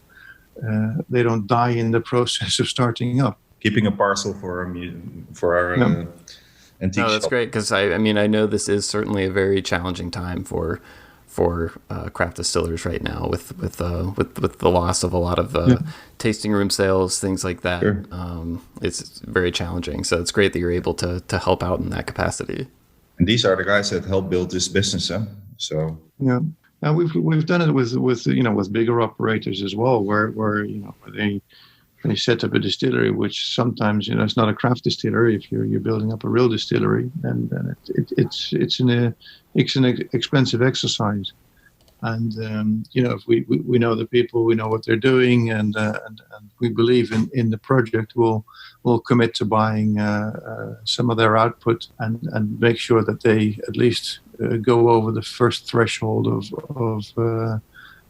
die in the process of starting up. Keeping a parcel for our. No, that's great, because I mean I know this is certainly a very challenging time for craft distillers right now with the loss of a lot of tasting room sales, things like that. Sure. It's very challenging, so it's great that you're able to help out in that capacity. And these are the guys that help build this business, huh? So yeah, and we've done it with bigger operators as well, where they set up a distillery, which sometimes it's not a craft distillery. If you're building up a real distillery, then it's an expensive exercise. And if we know the people, we know what they're doing, and we believe in the project, we'll commit to buying some of their output and make sure that they at least go over the first threshold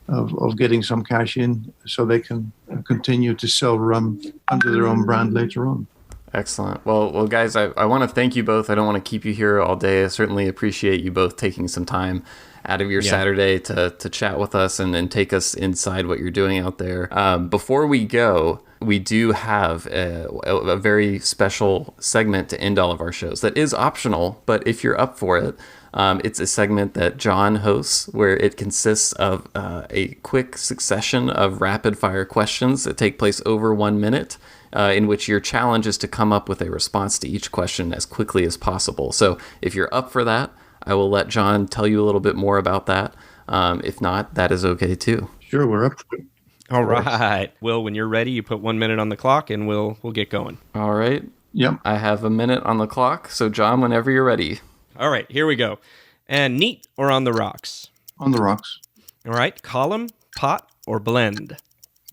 of getting some cash in, so they can continue to sell rum under their own brand later on. Excellent. Well, guys, I want to thank you both. I don't want to keep you here all day. I certainly appreciate you both taking some time out of your Saturday to chat with us and take us inside what you're doing out there. Before we go, we do have a very special segment to end all of our shows that is optional, but if you're up for it, it's a segment that John hosts where it consists of a quick succession of rapid fire questions that take place over 1 minute, in which your challenge is to come up with a response to each question as quickly as possible. So if you're up for that, I will let John tell you a little bit more about that. If not, that is okay too. Sure, we're up for it. All right. Will, when you're ready, you put 1 minute on the clock and we'll get going. All right. Yep. I have a minute on the clock. So John, whenever you're ready. All right, here we go. And neat or on the rocks? On the rocks. All right, column, pot, or blend?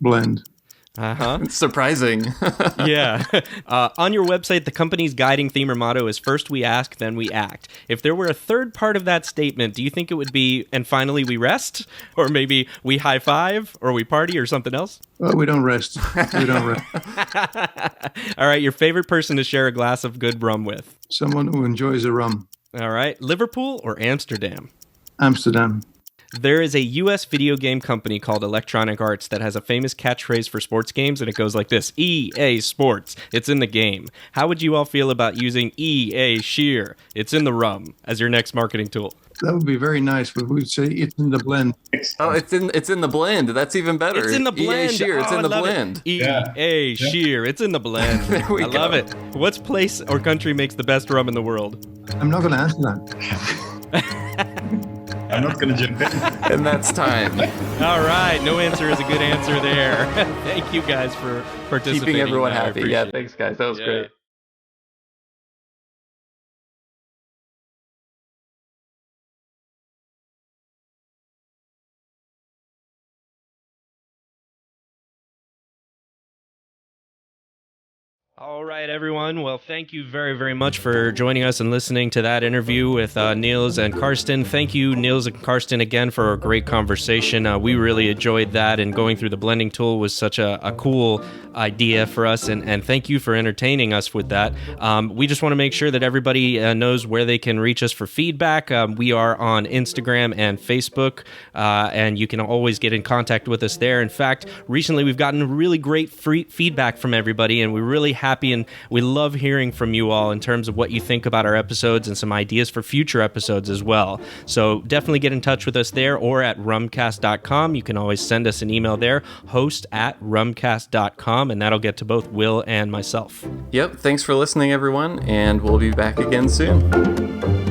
Blend. Uh-huh. It's surprising. Yeah. On your website, the company's guiding theme or motto is first we ask, then we act. If there were a third part of that statement, do you think it would be, and finally we rest? Or maybe we high five, or we party, or something else? Well, we don't rest. We don't rest. All right, your favorite person to share a glass of good rum with? Someone who enjoys a rum. All right, Liverpool or Amsterdam? Amsterdam. There is a U.S. video game company called Electronic Arts that has a famous catchphrase for sports games, and it goes like this: EA Sports, it's in the game. How would you all feel about using EA Scheer, it's in the rum, as your next marketing tool? That would be very nice, but we'd say it's in the blend. Oh, it's in the blend. That's even better. It's in the blend. EA Scheer, it's in the blend. EA Scheer, it's in the blend. I love it. What place or country makes the best rum in the world? I'm not going to answer that. I'm not going to jump in. And that's time. All right. No answer is a good answer there. Thank you guys for participating. Keeping everyone happy. Yeah, thanks, guys. That was great. All right, everyone. Well, thank you very, very much for joining us and listening to that interview with Niels and Carsten. Thank you, Niels and Carsten, again for a great conversation. We really enjoyed that, and going through the blending tool was such a cool idea for us, and thank you for entertaining us with that. We just want to make sure that everybody knows where they can reach us for feedback. We are on Instagram and Facebook, and you can always get in contact with us there. In fact, recently we've gotten really great feedback from everybody, and we're really happy, and we love hearing from you all in terms of what you think about our episodes and some ideas for future episodes as well. So definitely get in touch with us there or at rumcast.com. You can always send us an email there, host@rumcast.com, and that'll get to both Will and myself. Yep, thanks for listening, everyone, and we'll be back again soon.